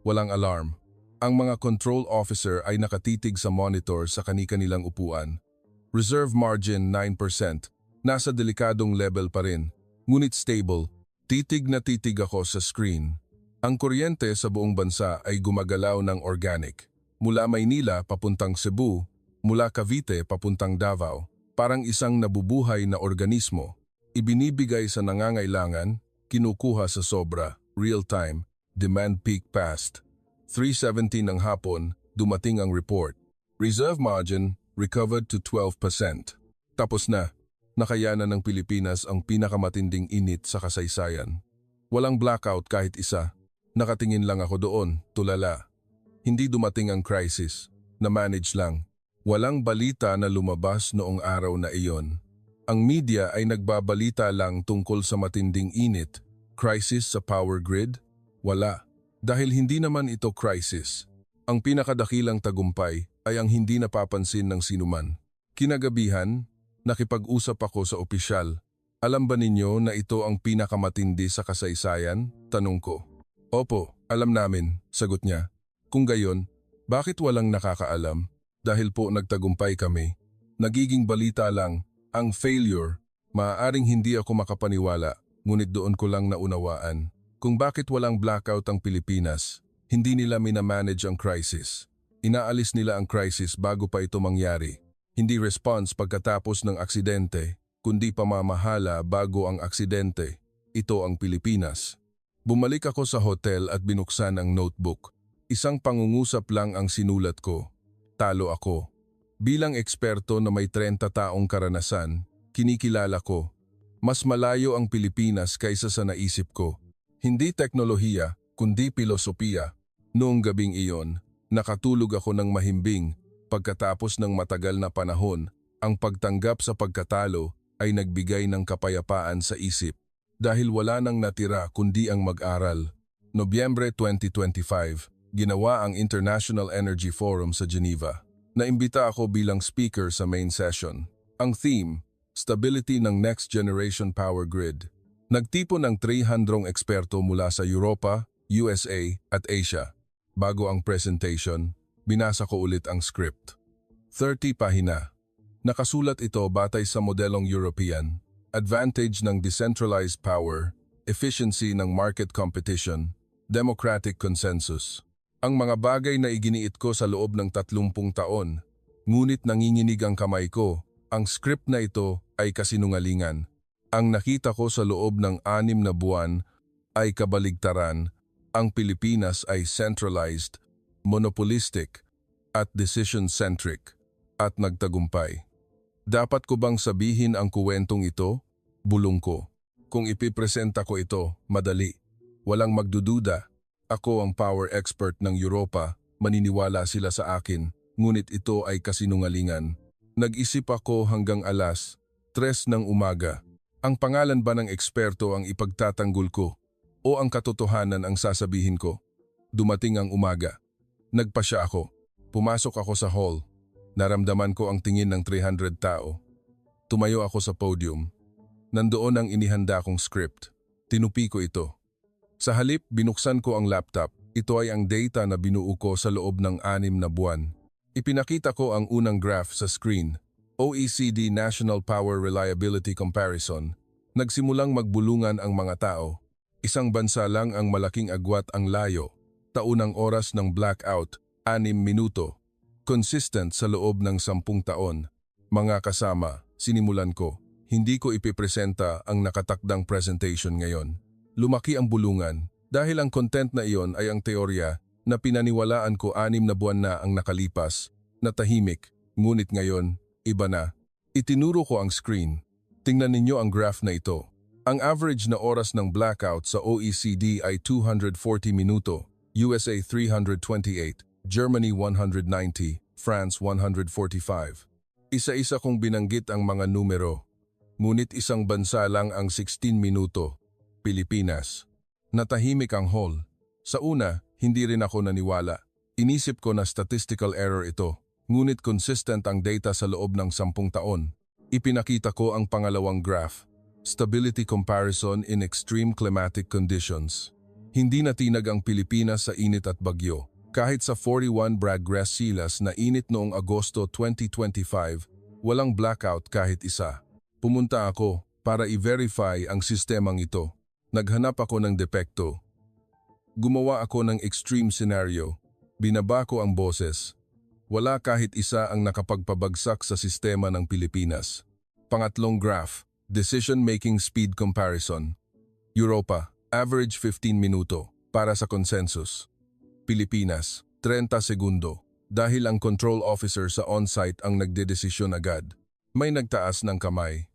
Walang alarm. Ang mga control officer ay nakatitig sa monitor sa kani-kanilang upuan. Reserve margin 9%. Nasa delikadong level pa rin. Ngunit stable. Titig na titig ako sa screen. Ang kuryente sa buong bansa ay gumagalaw ng organic. Mula Maynila papuntang Cebu, mula Cavite papuntang Davao. Parang isang nabubuhay na organismo, ibinibigay sa nangangailangan, kinukuha sa sobra, real-time, demand peak past. 3:17 ng hapon, dumating ang report. Reserve margin, recovered to 12%. Tapos na, nakayanan ng Pilipinas ang pinakamatinding init sa kasaysayan. Walang blackout kahit isa. Nakatingin lang ako doon, tulala. Hindi dumating ang crisis, na-manage lang. Walang balita na lumabas noong araw na iyon. Ang media ay nagbabalita lang tungkol sa matinding init. Crisis sa power grid? Wala. Dahil hindi naman ito crisis. Ang pinakadakilang tagumpay ay ang hindi napapansin ng sinuman. Kinagabihan, nakipag-usap ako sa opisyal. Alam ba ninyo na ito ang pinakamatindi sa kasaysayan? Tanong ko. Opo, alam namin, sagot niya. Kung gayon, bakit walang nakakaalam? Dahil po nagtagumpay kami. Nagiging balita lang, ang failure, maaaring hindi ako makapaniwala, ngunit doon ko lang naunawaan. Kung bakit walang blackout ang Pilipinas, hindi nila minamanage ang crisis. Inaalis nila ang crisis bago pa ito mangyari. Hindi response pagkatapos ng aksidente, kundi pamamahala bago ang aksidente. Ito ang Pilipinas. Bumalik ako sa hotel at binuksan ang notebook. Isang pangungusap lang ang sinulat ko. Talo ako. Bilang eksperto na may 30 taong karanasan, kinikilala ko. Mas malayo ang Pilipinas kaysa sa naisip ko. Hindi teknolohiya, kundi filosofiya. Noong gabing iyon, nakatulog ako ng mahimbing. Pagkatapos ng matagal na panahon, ang pagtanggap sa pagkatalo ay nagbigay ng kapayapaan sa isip. Dahil wala nang natira kundi ang mag-aral. Nobyembre 2025. Ginawa ang International Energy Forum sa Geneva. Naimbita ako bilang speaker sa main session. Ang theme, Stability ng Next Generation Power Grid. Nagtipon ng 300 eksperto mula sa Europa, USA at Asia. Bago ang presentation, binasa ko ulit ang script. 30 pahina. Nakasulat ito batay sa modelong European, advantage ng decentralized power, efficiency ng market competition, democratic consensus. Ang mga bagay na iginiit ko sa loob ng 30 taon, ngunit nanginginig ang kamay ko, ang script na ito ay kasinungalingan. Ang nakita ko sa loob ng 6 na buwan ay kabaligtaran, ang Pilipinas ay centralized, monopolistic, at decision-centric, at nagtagumpay. Dapat ko bang sabihin ang kuwentong ito? Bulong ko. Kung ipipresenta ko ito, madali. Walang magdududa. Ako ang power expert ng Europa, maniniwala sila sa akin, ngunit ito ay kasinungalingan. Nag-isip ako hanggang alas 3 ng umaga. Ang pangalan ba ng eksperto ang ipagtatanggol ko o ang katotohanan ang sasabihin ko? Dumating ang umaga. Nagpasya ako. Pumasok ako sa hall. Naramdaman ko ang tingin ng 300 tao. Tumayo ako sa podium. Nandoon ang inihanda kong script. Tinupi ko ito. Sa halip, binuksan ko ang laptop. Ito ay ang data na binuo ko sa loob ng 6 na buwan. Ipinakita ko ang unang graph sa screen. OECD National Power Reliability Comparison. Nagsimulang magbulungan ang mga tao. Isang bansa lang ang malaking agwat ang layo. Taunang oras ng blackout, 6 minuto. Consistent sa loob ng 10 taon. Mga kasama, sinimulan ko. Hindi ko ipipresenta ang nakatakdang presentation ngayon. Lumaki ang bulungan dahil ang content na iyon ay ang teorya na pinaniwalaan ko 6 na buwan na ang nakalipas, na tahimik, ngunit ngayon, iba na. Itinuro ko ang screen. Tingnan ninyo ang graph na ito. Ang average na oras ng blackout sa OECD ay 240 minuto, USA 328, Germany 190, France 145. Isa-isa kong binanggit ang mga numero. Ngunit isang bansa lang ang 16 minuto, Pilipinas. Natahimik ang hall. Sa una, hindi rin ako naniwala. Inisip ko na statistical error ito, ngunit consistent ang data sa loob ng 10 taon. Ipinakita ko ang pangalawang graph, Stability Comparison in Extreme Climatic Conditions. Hindi natinag ang Pilipinas sa init at bagyo. Kahit sa 41 Bragg Silas na init noong Agosto 2025, walang blackout kahit isa. Pumunta ako para i-verify ang sistemang ito. Naghanap ako ng depekto. Gumawa ako ng extreme scenario. Binaba ko ang boses. Wala kahit isa ang nakapagpabagsak sa sistema ng Pilipinas. Pangatlong graph, Decision-Making Speed Comparison. Europa, average 15 minuto, para sa consensus. Pilipinas, 30 segundo, dahil ang control officer sa on-site ang nagdedesisyon agad. May nagtaas ng kamay.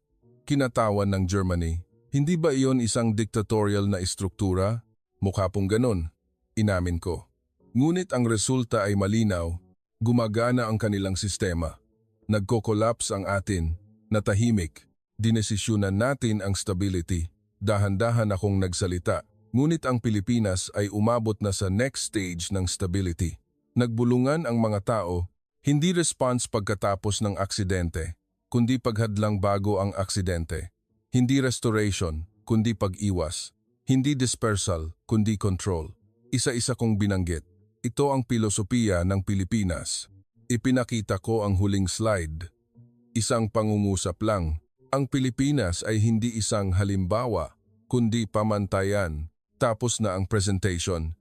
Kinatawan ng Germany. Hindi ba iyon isang dictatorial na istruktura? Mukha pong ganon. Inamin ko. Ngunit ang resulta ay malinaw. Gumagana ang kanilang sistema. Nagko-collapse ang atin. Natahimik. Dinesisyonan natin ang stability. Dahan-dahan akong nagsalita. Ngunit ang Pilipinas ay umabot na sa next stage ng stability. Nagbulungan ang mga tao. Hindi response pagkatapos ng aksidente, kundi paghadlang bago ang aksidente. Hindi restoration, kundi pag-iwas. Hindi dispersal, kundi control. Isa-isa kong binanggit. Ito ang pilosopiya ng Pilipinas. Ipinakita ko ang huling slide. Isang pangungusap lang. Ang Pilipinas ay hindi isang halimbawa, kundi pamantayan. Tapos na ang presentation.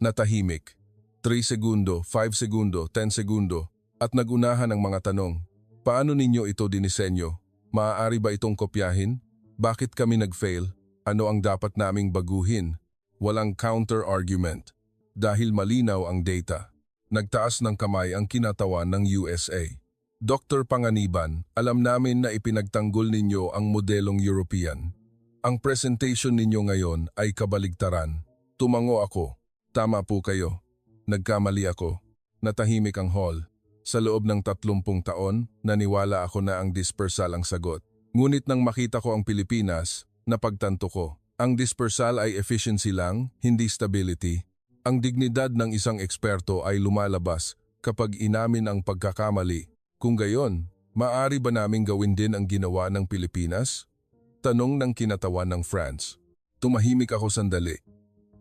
Natahimik. 3 segundo, 5 segundo, 10 segundo. At nagunahan ang mga tanong. Paano ninyo ito dinisenyo? Maaari ba itong kopyahin? Bakit kami nag-fail? Ano ang dapat naming baguhin? Walang counter-argument. Dahil malinaw ang data. Nagtaas ng kamay ang kinatawan ng USA. Dr. Panganiban, alam namin na ipinagtanggol ninyo ang modelong European. Ang presentation ninyo ngayon ay kabaligtaran. Tumango ako. Tama po kayo. Nagkamali ako. Natahimik ang hall. Sa loob ng 30 taon, naniwala ako na ang dispersal ang sagot. Ngunit nang makita ko ang Pilipinas, napagtanto ko. Ang dispersal ay efficiency lang, hindi stability. Ang dignidad ng isang eksperto ay lumalabas kapag inamin ang pagkakamali. Kung gayon, maaari ba naming gawin din ang ginawa ng Pilipinas? Tanong ng kinatawan ng France. Tumahimik ako sandali.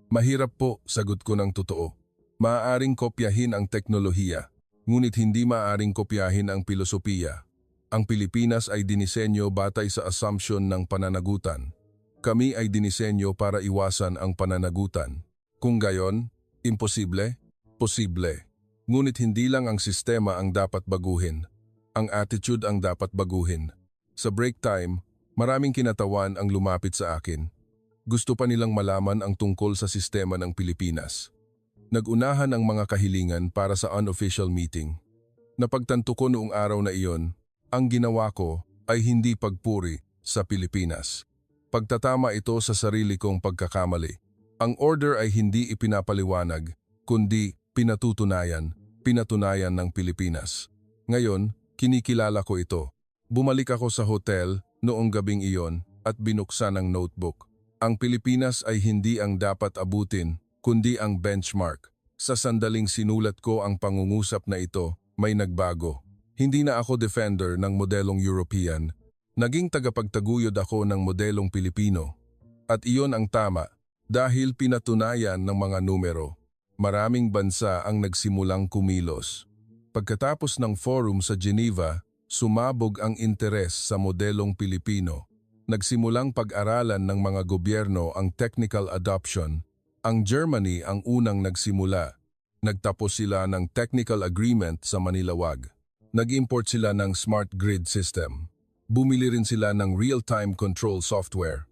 Mahirap po, sagot ko ng totoo. Maaaring kopyahin ang teknolohiya, ngunit hindi maaaring kopyahin ang pilosopiya. Ang Pilipinas ay dinisenyo batay sa assumption ng pananagutan. Kami ay dinisenyo para iwasan ang pananagutan. Kung gayon, imposible? Posible. Ngunit hindi lang ang sistema ang dapat baguhin. Ang attitude ang dapat baguhin. Sa break time, maraming kinatawan ang lumapit sa akin. Gusto pa nilang malaman ang tungkol sa sistema ng Pilipinas. Nagunahan ang mga kahilingan para sa unofficial meeting. Napagtanto ko noong araw na iyon, ang ginawa ko ay hindi pagpuri sa Pilipinas. Pagtatama ito sa sarili kong pagkakamali. Ang order ay hindi ipinapaliwanag, kundi pinatutunayan ng Pilipinas. Ngayon, kinikilala ko ito. Bumalik ako sa hotel noong gabing iyon at binuksan ang notebook. Ang Pilipinas ay hindi ang dapat abutin, kundi ang benchmark. Sa sandaling sinulat ko ang pangungusap na ito, may nagbago. Hindi na ako defender ng modelong European. Naging tagapagtaguyod ako ng modelong Pilipino. At iyon ang tama, dahil pinatunayan ng mga numero. Maraming bansa ang nagsimulang kumilos. Pagkatapos ng forum sa Geneva, sumabog ang interes sa modelong Pilipino. Nagsimulang pag-aralan ng mga gobyerno ang technical adoption. Ang Germany ang unang nagsimula. Nagtapos sila ng technical agreement sa Manilawag. Nag-import sila ng smart grid system. Bumili rin sila ng real-time control software.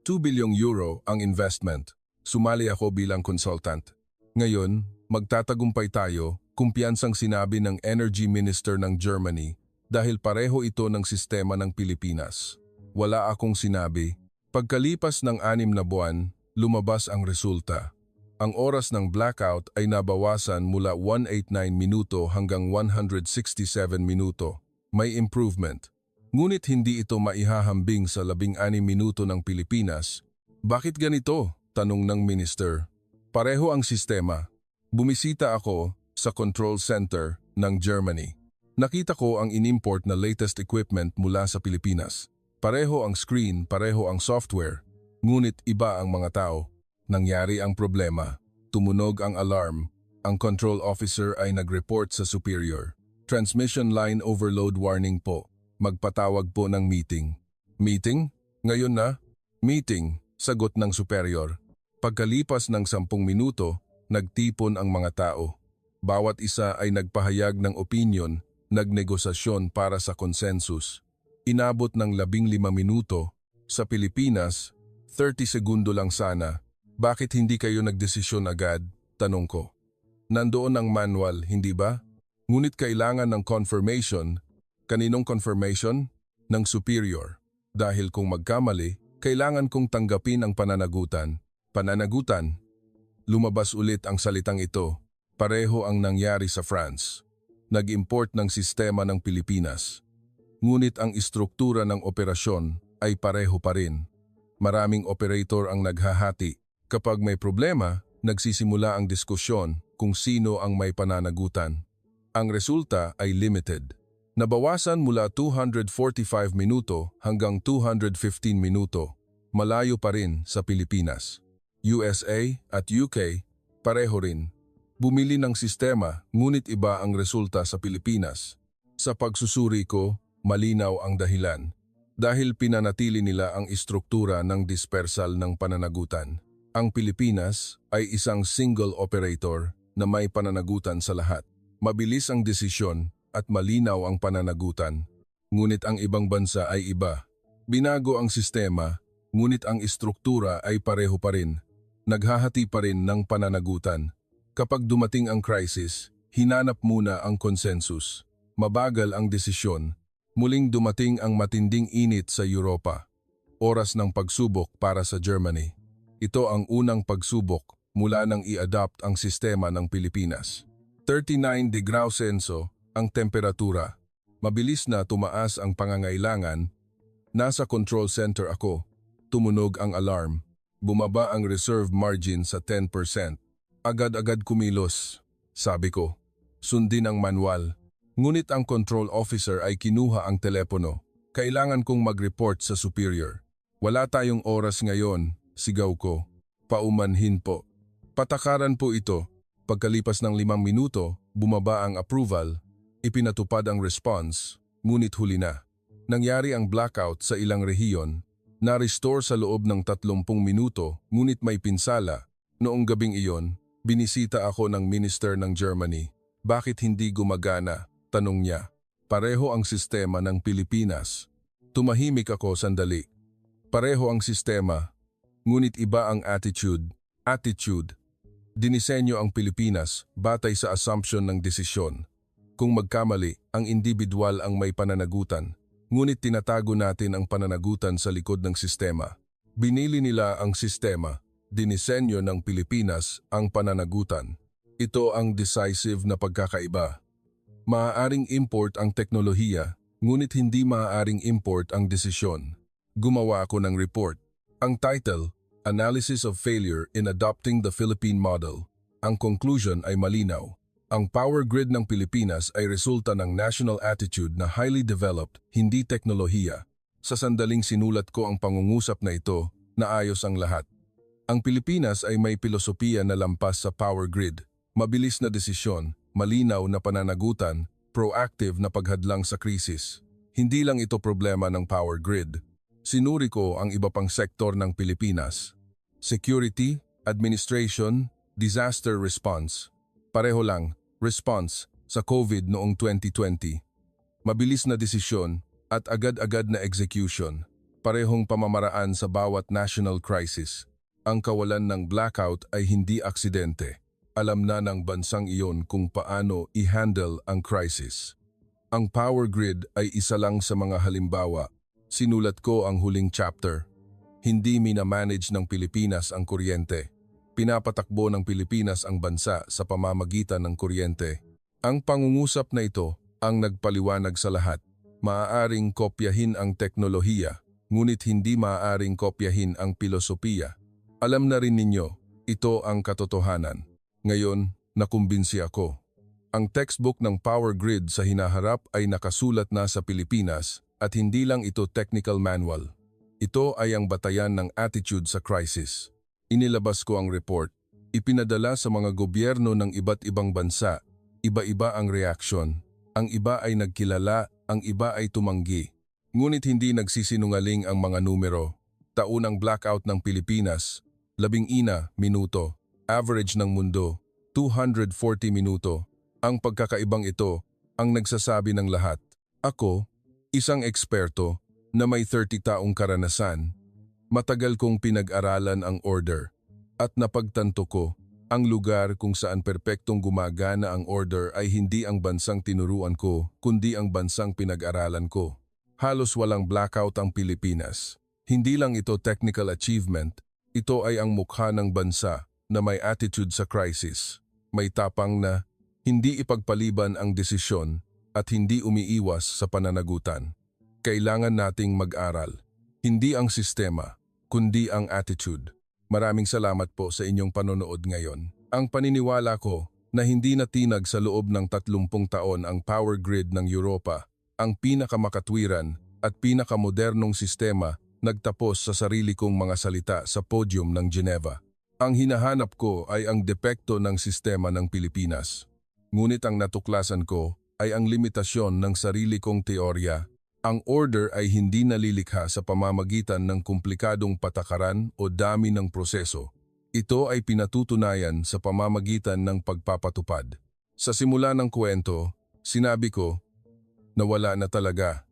2 bilyong euro ang investment. Sumali ako bilang consultant. Ngayon, magtatagumpay tayo, kumpiyansang sinabi ng Energy Minister ng Germany, dahil pareho ito ng sistema ng Pilipinas. Wala akong sinabi. Pagkalipas ng 6 na buwan, lumabas ang resulta. Ang oras ng blackout ay nabawasan mula 189 minuto hanggang 167 minuto. May improvement. Ngunit hindi ito maihahambing sa 16 minuto ng Pilipinas. Bakit ganito? Tanong ng minister. Pareho ang sistema. Bumisita ako sa control center ng Germany. Nakita ko ang inimport na latest equipment mula sa Pilipinas. Pareho ang screen, pareho ang software. Ngunit iba ang mga tao. Nangyari ang problema. Tumunog ang alarm. Ang control officer ay nag-report sa superior. Transmission line overload warning po. Magpatawag po ng meeting. Meeting? Ngayon na? Meeting, sagot ng superior. Pagkalipas ng 10 minuto, nagtipon ang mga tao. Bawat isa ay nagpahayag ng opinion, nagnegosasyon para sa consensus. Inabot ng 15 minuto. Sa Pilipinas, 30 segundo lang sana. Bakit hindi kayo nagdesisyon agad? Tanong ko. Nandoon ang manual, hindi ba? Ngunit kailangan ng confirmation. Kaninong confirmation? Ng superior. Dahil kung magkamali, kailangan kong tanggapin ang pananagutan. Pananagutan? Lumabas ulit ang salitang ito. Pareho ang nangyari sa France. Nag-import ng sistema ng Pilipinas. Ngunit ang istruktura ng operasyon ay pareho pa rin. Maraming operator ang naghahati. Kapag may problema, nagsisimula ang diskusyon kung sino ang may pananagutan. Ang resulta ay limited. Nabawasan mula 245 minuto hanggang 215 minuto. Malayo pa rin sa Pilipinas. USA at UK, pareho rin. Bumili ng sistema, ngunit iba ang resulta sa Pilipinas. Sa pagsusuri ko, malinaw ang dahilan. Dahil pinanatili nila ang istruktura ng dispersal ng pananagutan. Ang Pilipinas ay isang single operator na may pananagutan sa lahat. Mabilis ang desisyon at malinaw ang pananagutan. Ngunit ang ibang bansa ay iba. Binago ang sistema, ngunit ang istruktura ay pareho pa rin. Naghahati pa rin ng pananagutan. Kapag dumating ang crisis, hinanap muna ang consensus. Mabagal ang desisyon. Muling dumating ang matinding init sa Europa. Oras ng pagsubok para sa Germany. Ito ang unang pagsubok mula nang i-adopt ang sistema ng Pilipinas. 39 degraus Celsius ang temperatura. Mabilis na tumaas ang pangangailangan. Nasa control center ako. Tumunog ang alarm. Bumaba ang reserve margin sa 10%. Agad-agad kumilos. Sabi ko, sundin ang manual. Ngunit ang control officer ay kinuha ang telepono. Kailangan kong mag-report sa superior. Wala tayong oras ngayon, sigaw ko. Paumanhin po. Patakaran po ito. Pagkalipas ng 5 minuto, bumaba ang approval. Ipinatupad ang response, ngunit huli na. Nangyari ang blackout sa ilang rehiyon. Na-restore sa loob ng 30 minuto, ngunit may pinsala. Noong gabing iyon, binisita ako ng minister ng Germany. Bakit hindi gumagana? Tanong niya. Pareho ang sistema ng Pilipinas. Tumahimik ako sandali. Pareho ang sistema, ngunit iba ang attitude. Dinisenyo ang Pilipinas batay sa assumption ng desisyon. Kung magkamali, ang individual ang may pananagutan. Ngunit tinatago natin ang pananagutan sa likod ng sistema. Binili nila ang sistema dinisenyo ng Pilipinas ang pananagutan. Ito ang decisive na pagkakaiba. Maaaring import ang teknolohiya, ngunit hindi maaaring import ang desisyon. Gumawa ako ng report. Ang title, Analysis of Failure in Adopting the Philippine Model. Ang conclusion ay malinaw. Ang power grid ng Pilipinas ay resulta ng national attitude na highly developed, hindi teknolohiya. Sa sandaling sinulat ko ang pangungusap na ito, naayos ang lahat. Ang Pilipinas ay may pilosopiya na lampas sa power grid. Mabilis na desisyon, malinaw na pananagutan, proactive na paghadlang sa krisis. Hindi lang ito problema ng power grid. Sinuri ko ang iba pang sektor ng Pilipinas. Security, administration, disaster response. Pareho lang, response sa COVID noong 2020. Mabilis na desisyon at agad-agad na execution. Parehong pamamaraan sa bawat national crisis. Ang kawalan ng blackout ay hindi aksidente. Alam na ng bansang iyon kung paano i-handle ang crisis. Ang power grid ay isa lang sa mga halimbawa. Sinulat ko ang huling chapter. Hindi minamanage ng Pilipinas ang kuryente. Pinapatakbo ng Pilipinas ang bansa sa pamamagitan ng kuryente. Ang pangungusap na ito ang nagpaliwanag sa lahat. Maaaring kopyahin ang teknolohiya, ngunit hindi maaaring kopyahin ang pilosopiya. Alam na rin ninyo, ito ang katotohanan. Ngayon, nakumbinsi ako. Ang textbook ng power grid sa hinaharap ay nakasulat na sa Pilipinas at hindi lang ito technical manual. Ito ay ang batayan ng attitude sa crisis. Inilabas ko ang report. Ipinadala sa mga gobyerno ng iba't ibang bansa. Iba-iba ang reaksyon. Ang iba ay nagkilala, ang iba ay tumanggi. Ngunit hindi nagsisinungaling ang mga numero. Taunang blackout ng Pilipinas, 11 minuto. Average ng mundo, 240 minuto. Ang pagkakaibang ito ang nagsasabi ng lahat. Ako, isang eksperto na may 30 taong karanasan, matagal kong pinag-aralan ang order at napagtanto ko ang lugar kung saan perpektong gumagana ang order ay hindi ang bansang tinuruan ko, kundi ang bansang pinag-aralan ko. Halos walang blackout ang Pilipinas. Hindi lang ito technical achievement, ito ay ang mukha ng bansa na may attitude sa crisis. May tapang na hindi ipagpaliban ang desisyon at hindi umiiwas sa pananagutan. Kailangan nating mag-aral. Hindi ang sistema, kundi ang attitude. Maraming salamat po sa inyong panonood ngayon. Ang paniniwala ko na hindi natinag sa loob ng 30 taon ang power grid ng Europa, ang pinakamakatwiran at pinakamodernong sistema nagtapos sa sarili kong mga salita sa podium ng Geneva. Ang hinahanap ko ay ang depekto ng sistema ng Pilipinas. Ngunit ang natuklasan ko ay ang limitasyon ng sarili kong teorya. Ang order ay hindi nalilikha sa pamamagitan ng komplikadong patakaran o dami ng proseso. Ito ay pinatutunayan sa pamamagitan ng pagpapatupad. Sa simula ng kwento, sinabi ko, nawala na talaga.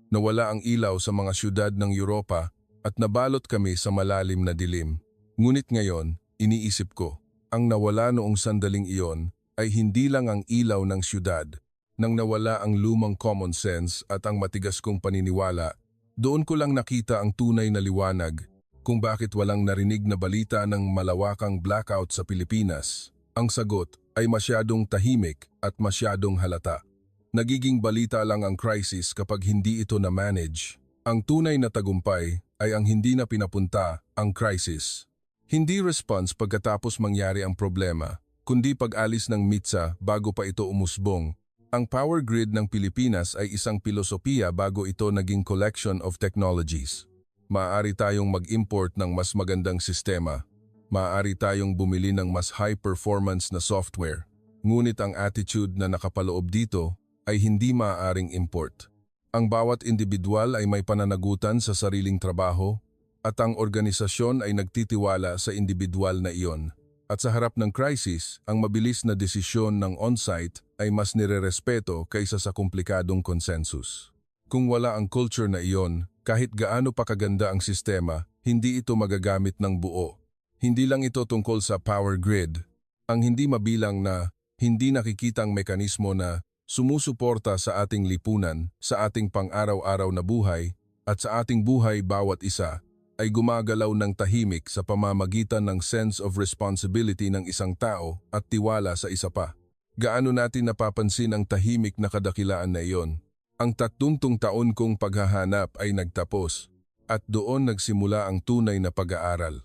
Nawala ang ilaw sa mga syudad ng Europa at nabalot kami sa malalim na dilim. Ngunit ngayon, iniisip ko, ang nawala noong sandaling iyon ay hindi lang ang ilaw ng syudad. Nang nawala ang lumang common sense at ang matigas kong paniniwala, doon ko lang nakita ang tunay na liwanag kung bakit walang narinig na balita ng malawakang blackout sa Pilipinas. Ang sagot ay masyadong tahimik at masyadong halata. Nagiging balita lang ang crisis kapag hindi ito na-manage. Ang tunay na tagumpay ay ang hindi na pinapunta ang crisis. Hindi response pagkatapos mangyari ang problema, kundi pag-alis ng mitsa bago pa ito umusbong. Ang power grid ng Pilipinas ay isang pilosopiya bago ito naging collection of technologies. Maaari tayong mag-import ng mas magandang sistema. Maaari tayong bumili ng mas high-performance na software. Ngunit ang attitude na nakapaloob dito ay hindi maaaring import. Ang bawat individual ay may pananagutan sa sariling trabaho, at ang organisasyon ay nagtitiwala sa individual na iyon. At sa harap ng crisis, ang mabilis na desisyon ng on-site ay mas nirerespeto kaysa sa komplikadong consensus. Kung wala ang culture na iyon, kahit gaano pa kaganda ang sistema, hindi ito magagamit ng buo. Hindi lang ito tungkol sa power grid. Ang hindi mabilang na hindi nakikitang mekanismo na sumusuporta sa ating lipunan, sa ating pang-araw-araw na buhay, at sa ating buhay bawat isa, ay gumagalaw ng tahimik sa pamamagitan ng sense of responsibility ng isang tao at tiwala sa isa pa. Gaano natin napapansin ang tahimik na kadakilaan na iyon? Ang 30 taon kong paghahanap ay nagtapos at doon nagsimula ang tunay na pag-aaral.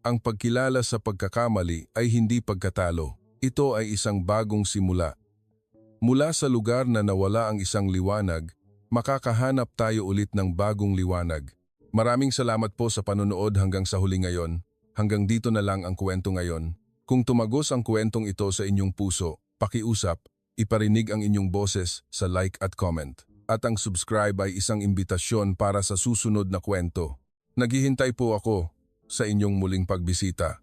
Ang pagkilala sa pagkakamali ay hindi pagkatalo. Ito ay isang bagong simula. Mula sa lugar na nawala ang isang liwanag, makakahanap tayo ulit ng bagong liwanag. Maraming salamat po sa panonood hanggang sa huli ngayon. Hanggang dito na lang ang kwento ngayon. Kung tumagos ang kwentong ito sa inyong puso, pakiusap, iparinig ang inyong boses sa like at comment. At ang subscribe ay isang imbitasyon para sa susunod na kwento. Naghihintay po ako sa inyong muling pagbisita.